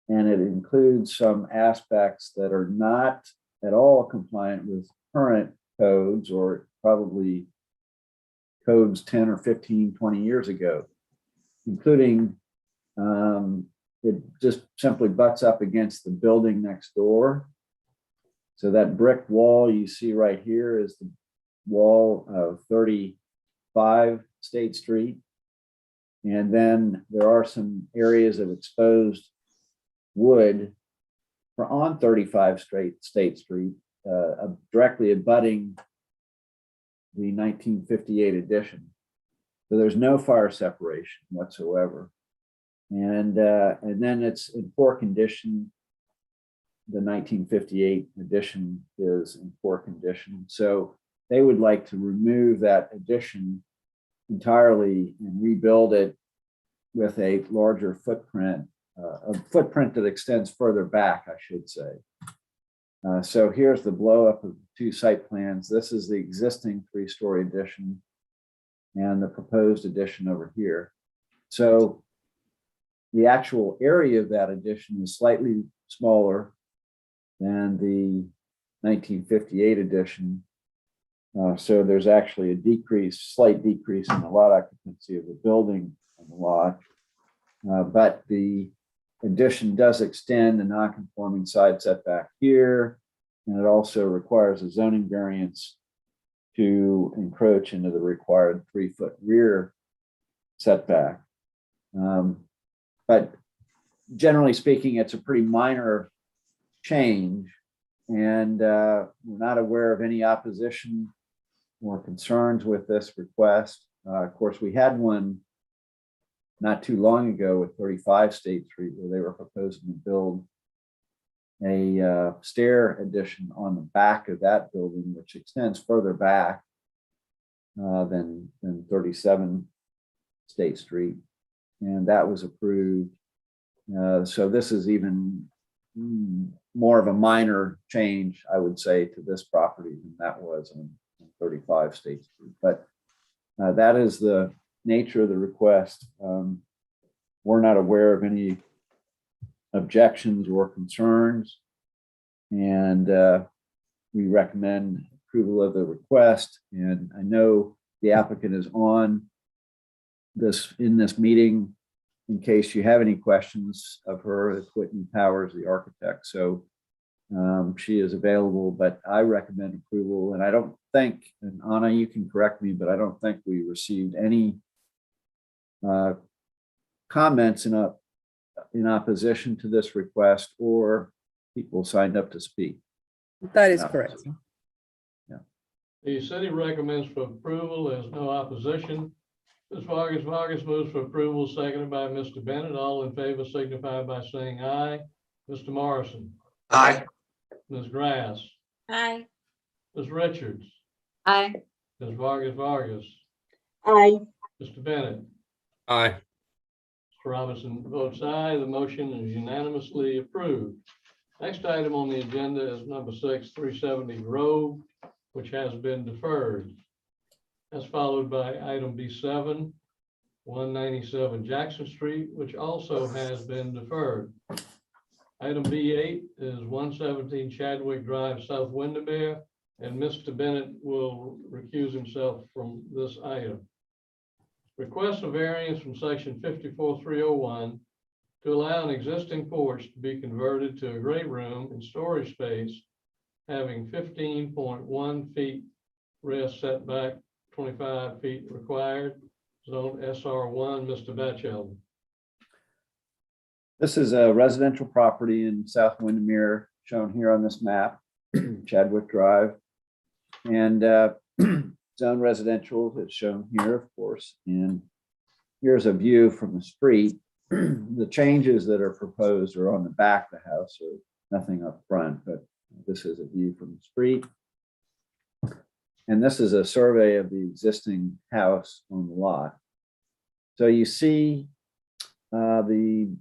and it includes some aspects that are not at all compliant with current codes or probably codes 10 or 15, 20 years ago, including it just simply butts up against the building next door. So that brick wall you see right here is the wall of 35 State Street. And then there are some areas of exposed wood on 35 State Street, directly abutting the 1958 addition. So there's no fire separation whatsoever. And then it's in poor condition. The 1958 addition is in poor condition. So they would like to remove that addition entirely and rebuild it with a larger footprint, a footprint that extends further back, I should say. So here's the blow up of the 2 site plans. This is the existing 3-story addition and the proposed addition over here. So the actual area of that addition is slightly smaller than the 1958 addition. So there's actually a slight decrease in the lot occupancy of the building on the lot. But the addition does extend the non-conforming side setback here, and it also requires a zoning variance to encroach into the required 3-foot rear setback. But generally speaking, it's a pretty minor change, and we're not aware of any opposition or concerns with this request. Of course, we had one not too long ago with 35 State Street where they were proposing to build a stair addition on the back of that building, which extends further back than 37 State Street. and that was approved. So this is even more of a minor change, I would say, to this property than that was on 35 State Street. But that is the nature of the request. We're not aware of any objections or concerns, and we recommend approval of the request. And I know the applicant is on this in this meeting in case you have any questions of her. It's Whitney Powers, the architect. So she is available, but I recommend approval. And I don't think, and Anna, you can correct me, but I don't think we received any comments in opposition to this request, or people signed up to speak. That is correct. The city recommends for approval. There's no opposition. Ms. Vargas moves for approval, seconded by Mr. Bennett. All in favor signify by saying aye. Mr. Morrison. Aye. Ms. Grass. Aye. Ms. Richards. Aye. Ms. Vargas. Aye. Mr. Bennett. Aye. Mr. Robinson votes aye. The motion is unanimously approved. Next item on the agenda is number 6, 370 Grove, which has been deferred. That's followed by item B7, 197 Jackson Street, which also has been deferred. Item B8 is 117 Chadwick Drive, South Windermere, and Mr. Bennett will recuse himself from this item. Request a variance from section 54301 to allow an existing porch to be converted to a great room and storage space having 15.1 feet rear setback, 25 feet required, zone SR1. Mr. Batchel. This is a residential property in South Windermere, shown here on this map, Chadwick Drive. And zone residential is shown here, of course. And here's a view from the street. The changes that are proposed are on the back of the house, so nothing up front, but this is a view from the street. And this is a survey of the existing house on the lot. So you see the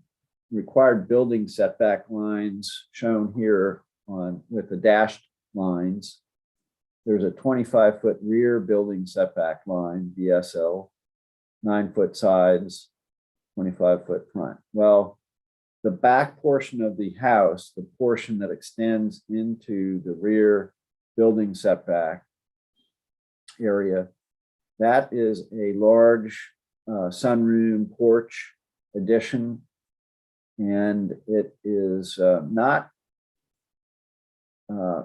required building setback lines shown here on with the dashed lines. There's a 25-foot rear building setback line, BSL, 9-foot sides, 25-foot front. Well, the back portion of the house, the portion that extends into the rear building setback area, that is a large sunroom porch addition, and it is not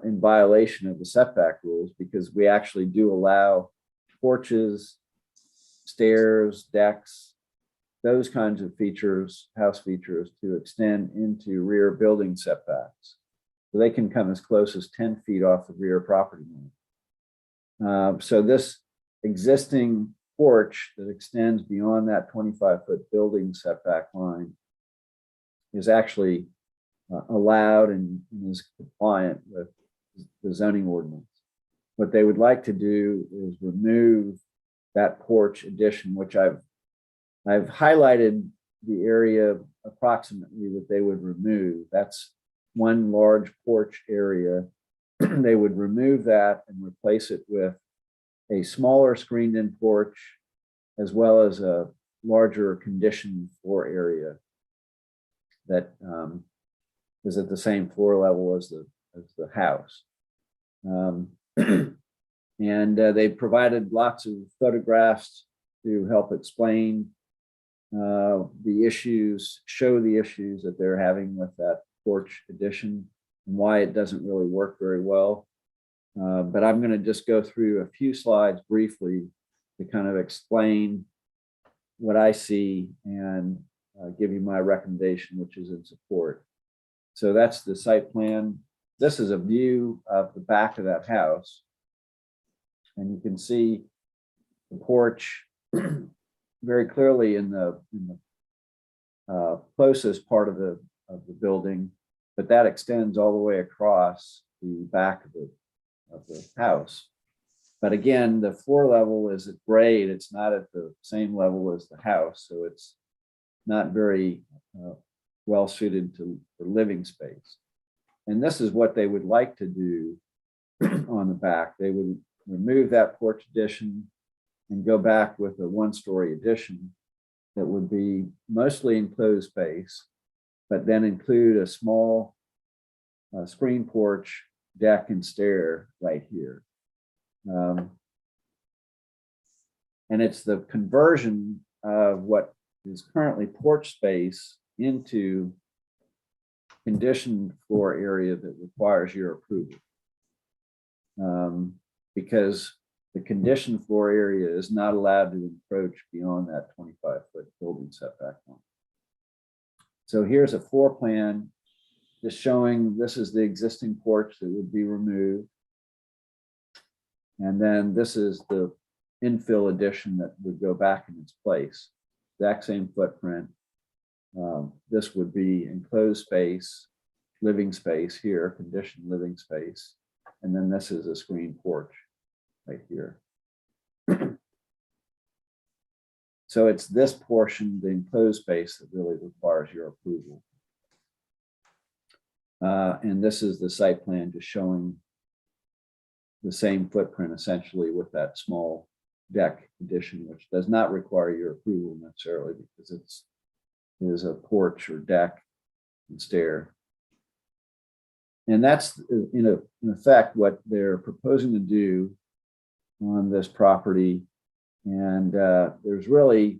in violation of the setback rules, because we actually do allow porches, stairs, decks, those kinds of features, house features, to extend into rear building setbacks. So they can come as close as 10 feet off the rear property line. So this existing porch that extends beyond that 25-foot building setback line is actually allowed and is compliant with the zoning ordinance. What they would like to do is remove that porch addition, which I've highlighted the area approximately that they would remove. That's one large porch area. They would remove that and replace it with a smaller screened-in porch, as well as a larger conditioned floor area that is at the same floor level as the house. And they provided lots of photographs to help explain the issues, show the issues that they're having with that porch addition and why it doesn't really work very well. But I'm going to just go through a few slides briefly to kind of explain what I see and give you my recommendation, which is in support. So that's the site plan. This is a view of the back of that house. And you can see the porch very clearly in the closest part of the building, but that extends all the way across the back of the house. But again, the floor level is at grade. It's not at the same level as the house. So it's not very well suited for living space. And this is what they would like to do on the back. They would remove that porch addition and go back with a one-story addition that would be mostly enclosed space, but then include a small screen porch, deck, and stair right here. And it's the conversion of what is currently porch space into conditioned floor area that requires your approval. Because the conditioned floor area is not allowed to encroach beyond that 25-foot building setback line. So here's a floor plan just showing this is the existing porch that would be removed. And then this is the infill addition that would go back in its place. Exact same footprint. This would be enclosed space, living space here, conditioned living space. And then this is a screen porch right here. So it's this portion, the enclosed space, that really requires your approval. And this is the site plan just showing the same footprint essentially with that small deck addition, which does not require your approval necessarily because it is a porch or deck and stair. And that's in effect what they're proposing to do on this property. And there's really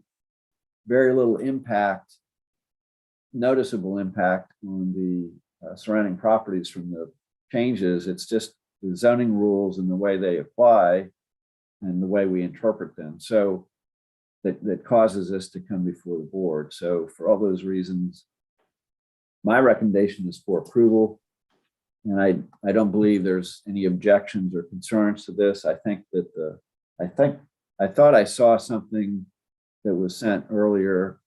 very little impact, noticeable impact on the surrounding properties from the changes. It's just the zoning rules and the way they apply and the way we interpret them. So that causes us to come before the board. So for all those reasons, my recommendation is for approval. And I don't believe there's any objections or concerns to this. I think that I thought I saw something that was sent earlier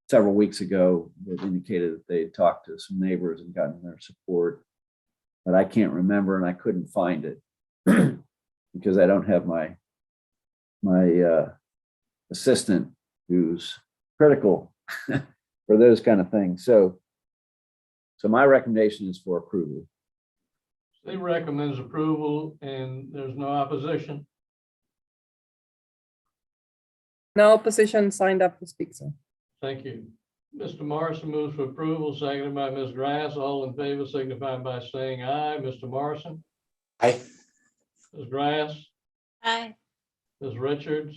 several weeks ago that indicated that they had talked to some neighbors and gotten their support, but I can't remember and I couldn't find it because I don't have my assistant who's critical for those kind of things. So my recommendation is for approval. He recommends approval and there's no opposition. No opposition signed up to speak, sir. Thank you. Mr. Morrison moves for approval, seconded by Ms. Grass. All in favor signify by saying aye. Mr. Morrison? Aye. Ms. Grass? Aye. Ms. Richards?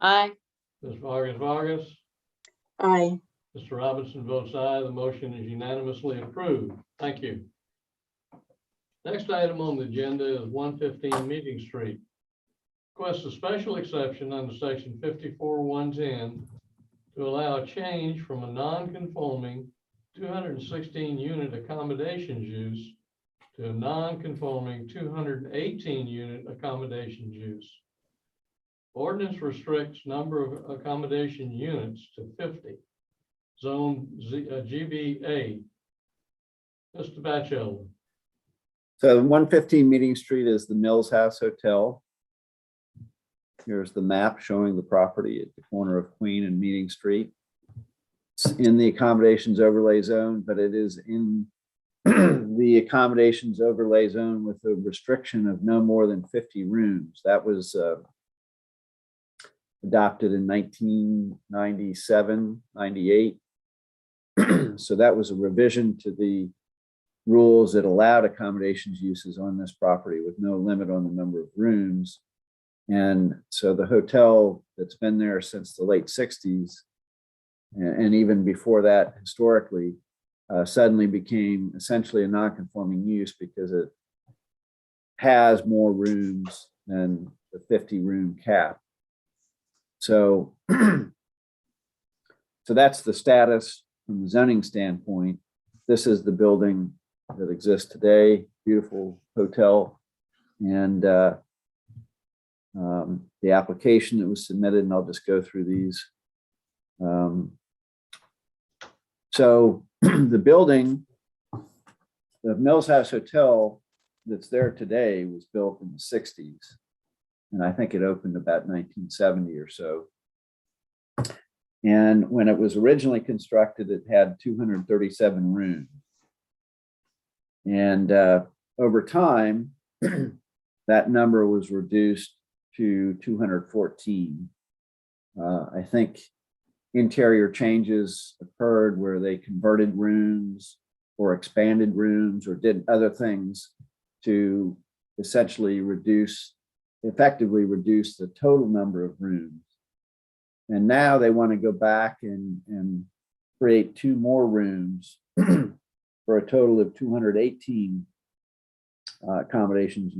Aye. Ms. Vargas? Aye. Mr. Robinson votes aye. The motion is unanimously approved. Thank you. Next item on the agenda is 115 Meeting Street. Request a special exception under section 54-110 to allow a change from a non-conforming 216 unit accommodations use to a non-conforming 218 unit accommodations use. Ordinance restricts number of accommodation units to 50. Zone GBA. Mr. Batchelder. So 115 Meeting Street is the Mills House Hotel. Here's the map showing the property at the corner of Queen and Meeting Street. It's in the accommodations overlay zone, but it is in the accommodations overlay zone with a restriction of no more than 50 rooms. That was adopted in 1997, 98. So that was a revision to the rules that allowed accommodations uses on this property with no limit on the number of rooms. And so the hotel that's been there since the late 60s, and even before that historically, suddenly became essentially a non-conforming use because it has more rooms than the 50-room cap. So, so that's the status from the zoning standpoint. This is the building that exists today, beautiful hotel. And the application that was submitted, and I'll just go through these. So the building, the Mills House Hotel that's there today was built in the 60s. And I think it opened about 1970 or so. And when it was originally constructed, it had 237 rooms. And over time, that number was reduced to 214. I think interior changes occurred where they converted rooms or expanded rooms or did other things to essentially effectively reduce the total number of rooms. And now they want to go back and create 2 more rooms for a total of 218 accommodations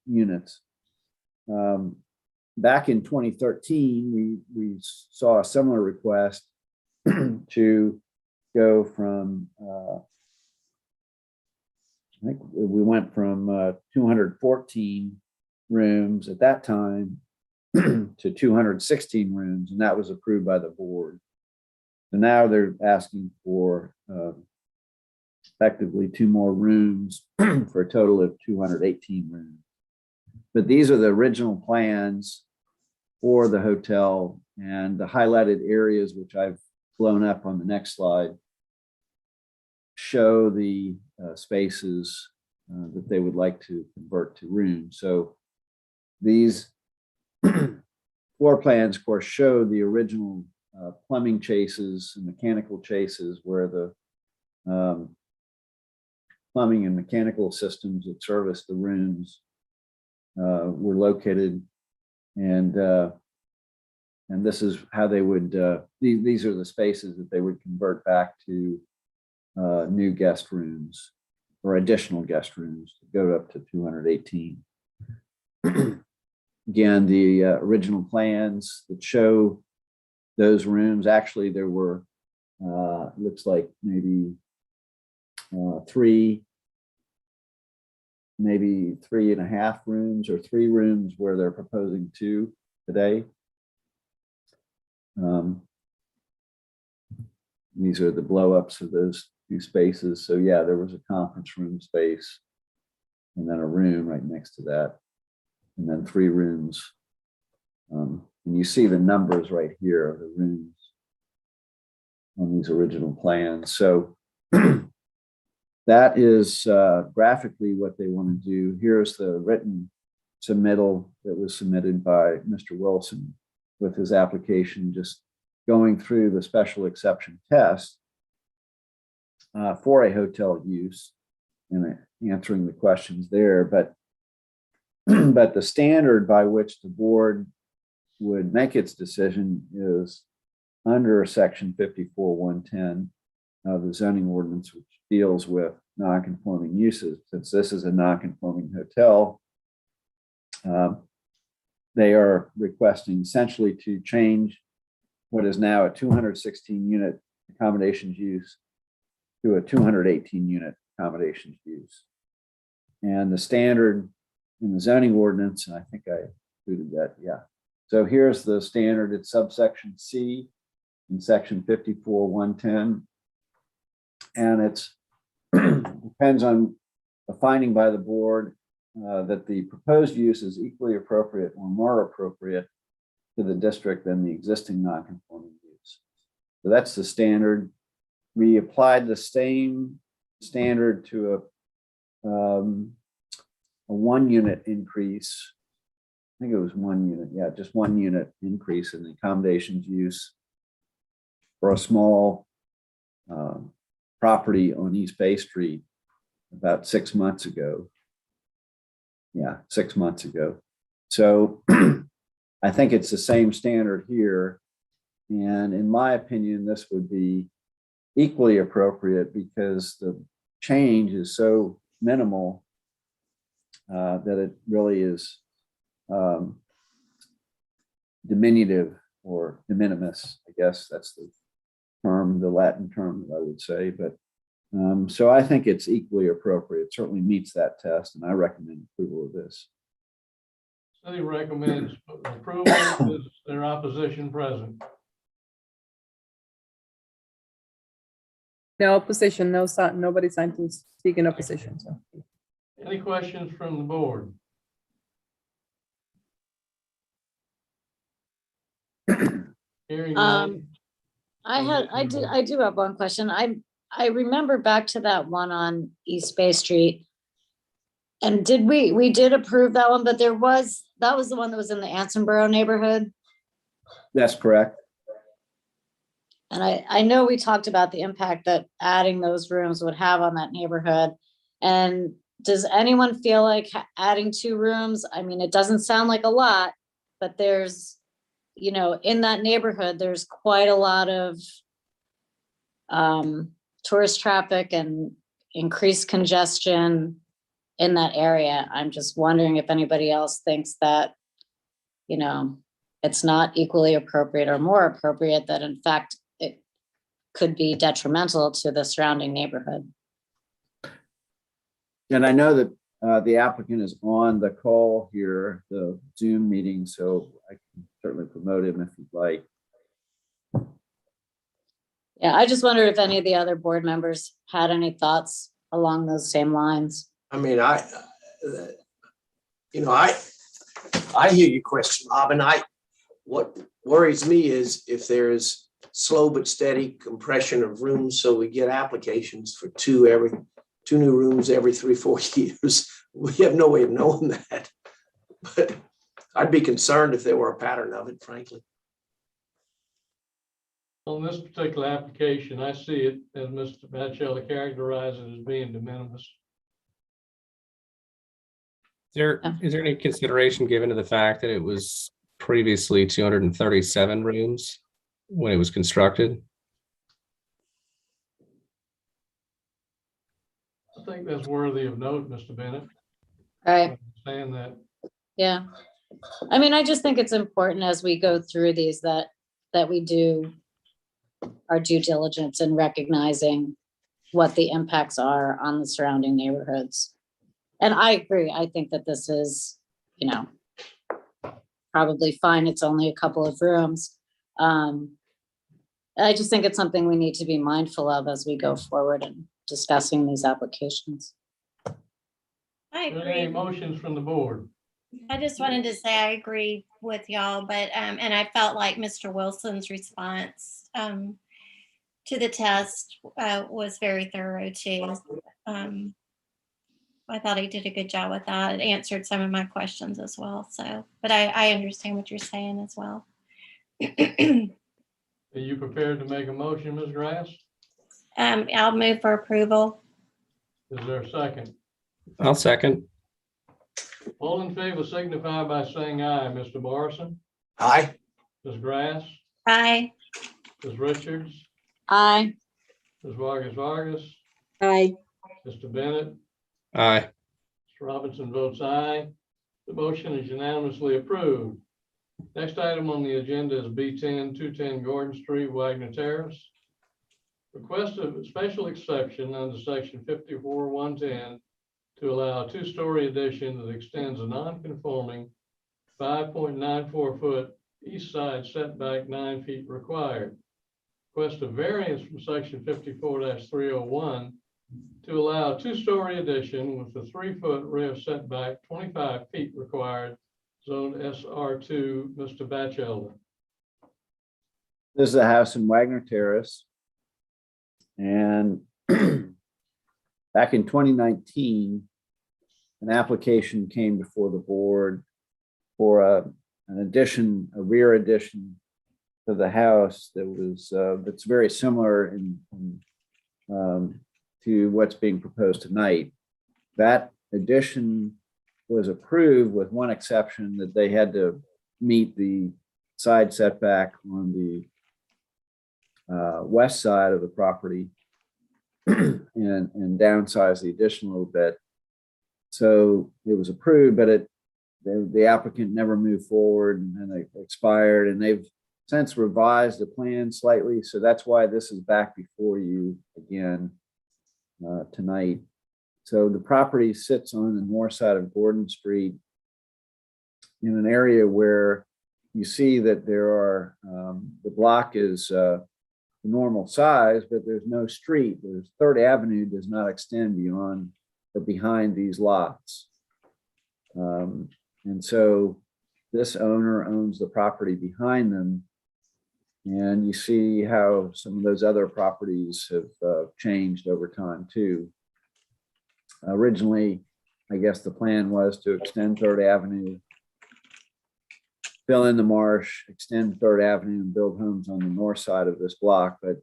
units. Back in 2013, we saw a similar request to go from, I think we went from 214 rooms at that time to 216 rooms, and that was approved by the board. So now they're asking for effectively 2 more rooms for a total of 218 rooms. But these are the original plans for the hotel, and the highlighted areas, which I've blown up on the next slide, show the spaces that they would like to convert to rooms. So these floor plans, of course, show the original plumbing chases and mechanical chases where the plumbing and mechanical systems that service the rooms were located. And this is how they would, these are the spaces that they would convert back to new guest rooms or additional guest rooms to go up to 218. Again, the original plans that show those rooms, actually there were, looks like maybe 3, maybe 3.5 rooms or 3 rooms where they're proposing 2 today. These are the blow-ups of those 2 spaces. So yeah, there was a conference room space and then a room right next to that, and then 3 rooms. And you see the numbers right here of the rooms on these original plans. So that is graphically what they want to do. Here's the written submittal that was submitted by Mr. Wilson with his application, just going through the special exception test for a hotel use and answering the questions there. But the standard by which the board would make its decision is under section 54-110 of the zoning ordinance, which deals with non-conforming uses. Since this is a non-conforming hotel, they are requesting essentially to change what is now a 216 unit accommodations use to a 218 unit accommodations use. And the standard in the zoning ordinance, and I think I included that, yeah. So here's the standard, it's subsection C in section 54-110. And it's depends on a finding by the board that the proposed use is equally appropriate or more appropriate to the district than the existing non-conforming use. So that's the standard. We applied the same standard to a 1 unit increase. I think it was 1 unit, yeah, just 1 unit increase in the accommodations use for a small property on East Bay Street about 6 months ago. Yeah, 6 months ago. So I think it's the same standard here. And in my opinion, this would be equally appropriate because the change is so minimal that it really is diminutive or de minimis. I guess that's the term, the Latin term that I would say. But so I think it's equally appropriate. It certainly meets that test, and I recommend approval of this. City recommends approval. Is there opposition present? No opposition, no sign, nobody signed to speak in opposition. So Any questions from the board? Hearing none. I do have one question. I remember back to that one on East Bay Street. And we did approve that one, but that was the one that was in the Ansonboro neighborhood. That's correct. And I know we talked about the impact that adding those rooms would have on that neighborhood. And does anyone feel like adding 2 rooms? I mean, it doesn't sound like a lot, but there's, you know, in that neighborhood, there's quite a lot of tourist traffic and increased congestion in that area. I'm just wondering if anybody else thinks that, you know, it's not equally appropriate or more appropriate, that in fact, it could be detrimental to the surrounding neighborhood. And I know that the applicant is on the call here, the Zoom meeting, so I can certainly promote him if you'd like. Yeah, I just wondered if any of the other board members had any thoughts along those same lines. I mean, you know, I hear your question, Bob, and what worries me is if there's slow but steady compression of rooms, so we get applications for two new rooms every 3-4 years. We have no way of knowing that, but I'd be concerned if there were a pattern of it, frankly. On this particular application, I see it, as Mr. Batchelor characterized it, as being de minimis. Is there any consideration given to the fact that it was previously 237 rooms when it was constructed? I think that's worthy of note, Mr. Bennett. Right. Saying that. Yeah. I mean, I just think it's important as we go through these that we do our due diligence in recognizing what the impacts are on the surrounding neighborhoods. And I agree. I think that this is, you know, probably fine. It's only a couple of rooms. I just think it's something we need to be mindful of as we go forward in discussing these applications. I Are there any agree. motions from the board? I just wanted to say I agree with y'all, but, and I felt like Mr. Wilson's response to the test was very thorough too. I thought he did a good job with that. It answered some of my questions as well. So, but I understand what you're saying as well. Are you prepared to make a motion, Ms. Grass? I'll move for approval. Is there a second? I'll second. All in favor signify by saying aye. Mr. Morrison, Aye. Ms. Grass, Aye. Ms. Richards, Aye. Ms. Vargas, Aye. Mr. Bennett, Aye. Mr. Robinson votes aye. The motion is unanimously approved. Next item on the agenda is B10, 210 Gordon Street, Wagner Terrace. Request of a special exception under section 54-110 to allow a 2-story addition that extends a non-conforming 5.94 foot east side setback 9 feet required. Request a variance from section 54-301 to allow a 2-story addition with a 3-foot rear setback 25 feet required, zone SR2, Mr. Batchelor. This is a house in Wagner Terrace. And back in 2019, an application came before the board for an addition, a rear addition to the house that was that's very similar to what's being proposed tonight. That addition was approved with one exception, that they had to meet the side setback on the west side of the property and downsize the addition a little bit. So it was approved, but the applicant never moved forward, and it expired, and they've since revised the plan slightly. So that's why this is back before you again tonight. So the property sits on the north side of Gordon Street in an area where you see that there are, the block is normal size, but there's no street. There's 3rd Avenue does not extend beyond or behind these lots. And so this owner owns the property behind them. And you see how some of those other properties have changed over time too. Originally, I guess the plan was to extend 3rd Avenue, fill in the marsh, extend 3rd Avenue and build homes on the north side of this block, but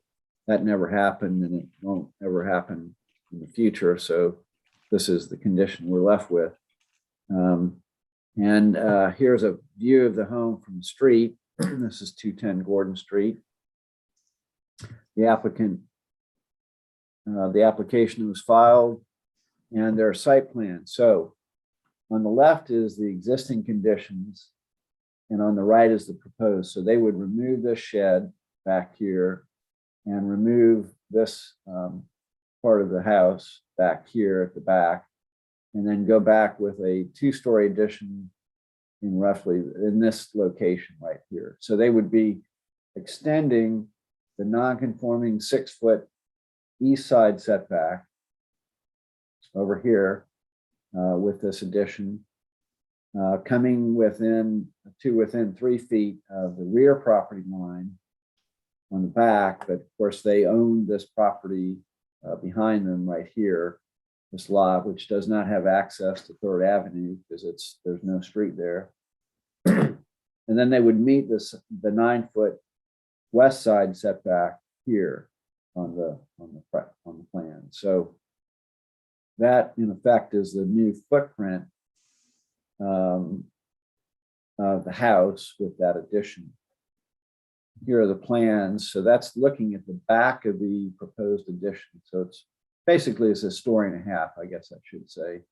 that never happened and it won't ever happen in the future. So this is the condition we're left with. Here's a view of the home from the street. This is 210 Gordon Street. The application was filed and their site plan. So on the left is the existing conditions and on the right is the proposed. So they would remove this shed back here and remove this part of the house back here at the back, and then go back with a 2-story addition in roughly in this location right here. So they would be extending the non-conforming 6-foot east side setback over here with this addition, coming within 3 feet of the rear property line on the back. But of course, they own this property behind them right here, this lot, which does not have access to 3rd Avenue because there's no street there. And then they would meet the 9-foot west side setback here on the plan. So that in effect is the new footprint of the house with that addition. Here are the plans. So that's looking at the back of the proposed addition. So it's basically it's a 1.5 stories, I guess I should say.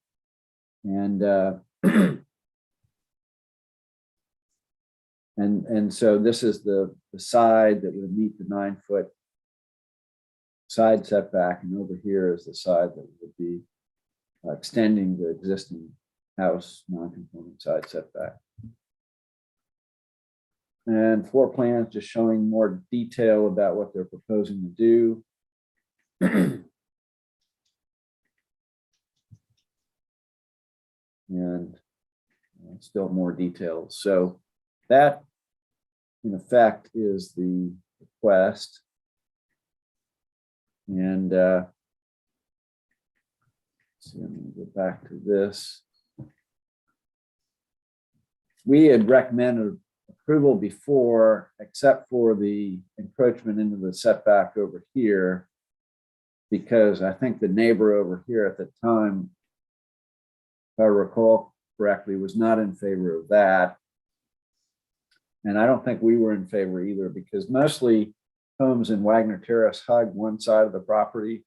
And and so this is the side that would meet the 9-foot side setback, and over here is the side that would be extending the existing house non-conforming side setback. And floor plans just showing more detail about what they're proposing to do. And still more details. So that in effect is the request. And see, I'm going to go back to this. We had recommended approval before, except for the encroachment into the setback over here, because I think the neighbor over here at the time, if I recall correctly, was not in favor of that. And I don't think we were in favor either, because mostly homes in Wagner Terrace hug one side of the property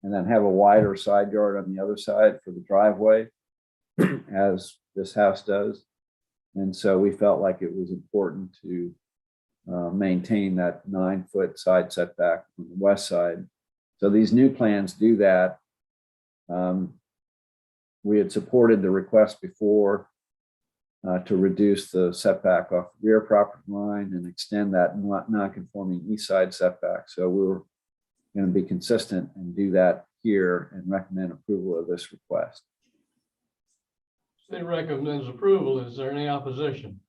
and then have a wider side yard on the other side for the driveway, as this house does. And so we felt like it was important to maintain that 9-foot side setback on the west side. So these new plans do that. We had supported the request before to reduce the setback off the rear property line and extend that non-conforming east side setback. So we were going to be consistent and do that here and recommend approval of this request. City recommends approval. Is there any opposition?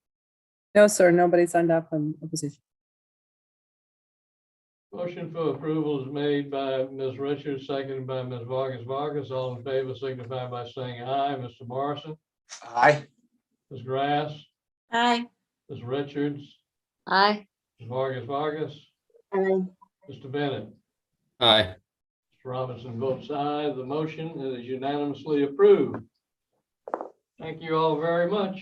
No, sir, nobody signed up in opposition. Motion for approval is made by Ms. Richards, seconded by Ms. Vargas. All in favor signify by saying aye. Mr. Morrison, Aye. Ms. Grass, Aye. Ms. Richards, Aye. Ms. Vargas, Aye. Mr. Bennett. Aye. Mr. Robinson votes aye. The motion is unanimously approved. Thank you all very much.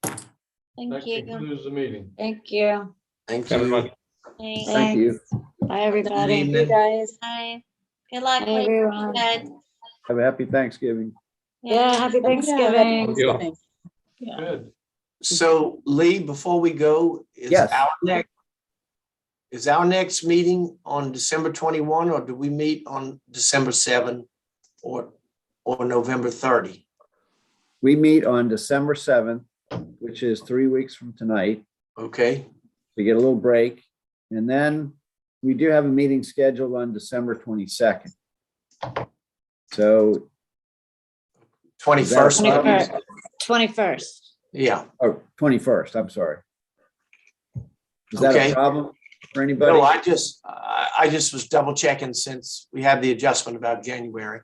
Thank That you. concludes the meeting. Thank you. Thank you. Everyone. Thanks. Thank you. Bye, everybody. evening. You guys. Bye. Good luck. Bye, ladies. everyone. Good. Have a happy Thanksgiving. Yeah, happy Thanksgiving. Thank you all. Good. So Lee, before we go, Yes. Is our next meeting on December 21, or do we meet on December 7 or November 30? We meet on December 7th, which is 3 weeks from tonight. Okay, We get a little break. And then we do have a meeting scheduled on December 22nd. So, 21st. maybe? 21st. Yeah, oh, 21st, I'm sorry. Is that Okay. a problem? for anybody? No, I just was double checking since we had the adjustment about January.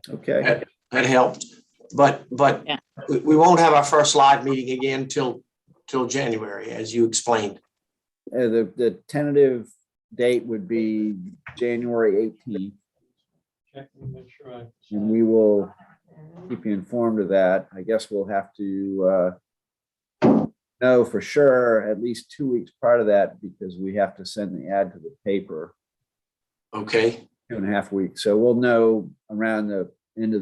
Okay, That helped, but Yeah. we won't have our first live meeting again till January, as you explained. the tentative date would be January 18th, Check and make sure I. and we will keep you informed of that. I guess we'll have to know for sure at least 2 weeks prior to that, because we have to send the ad to the paper Okay. 2.5 weeks. So we'll know around the end of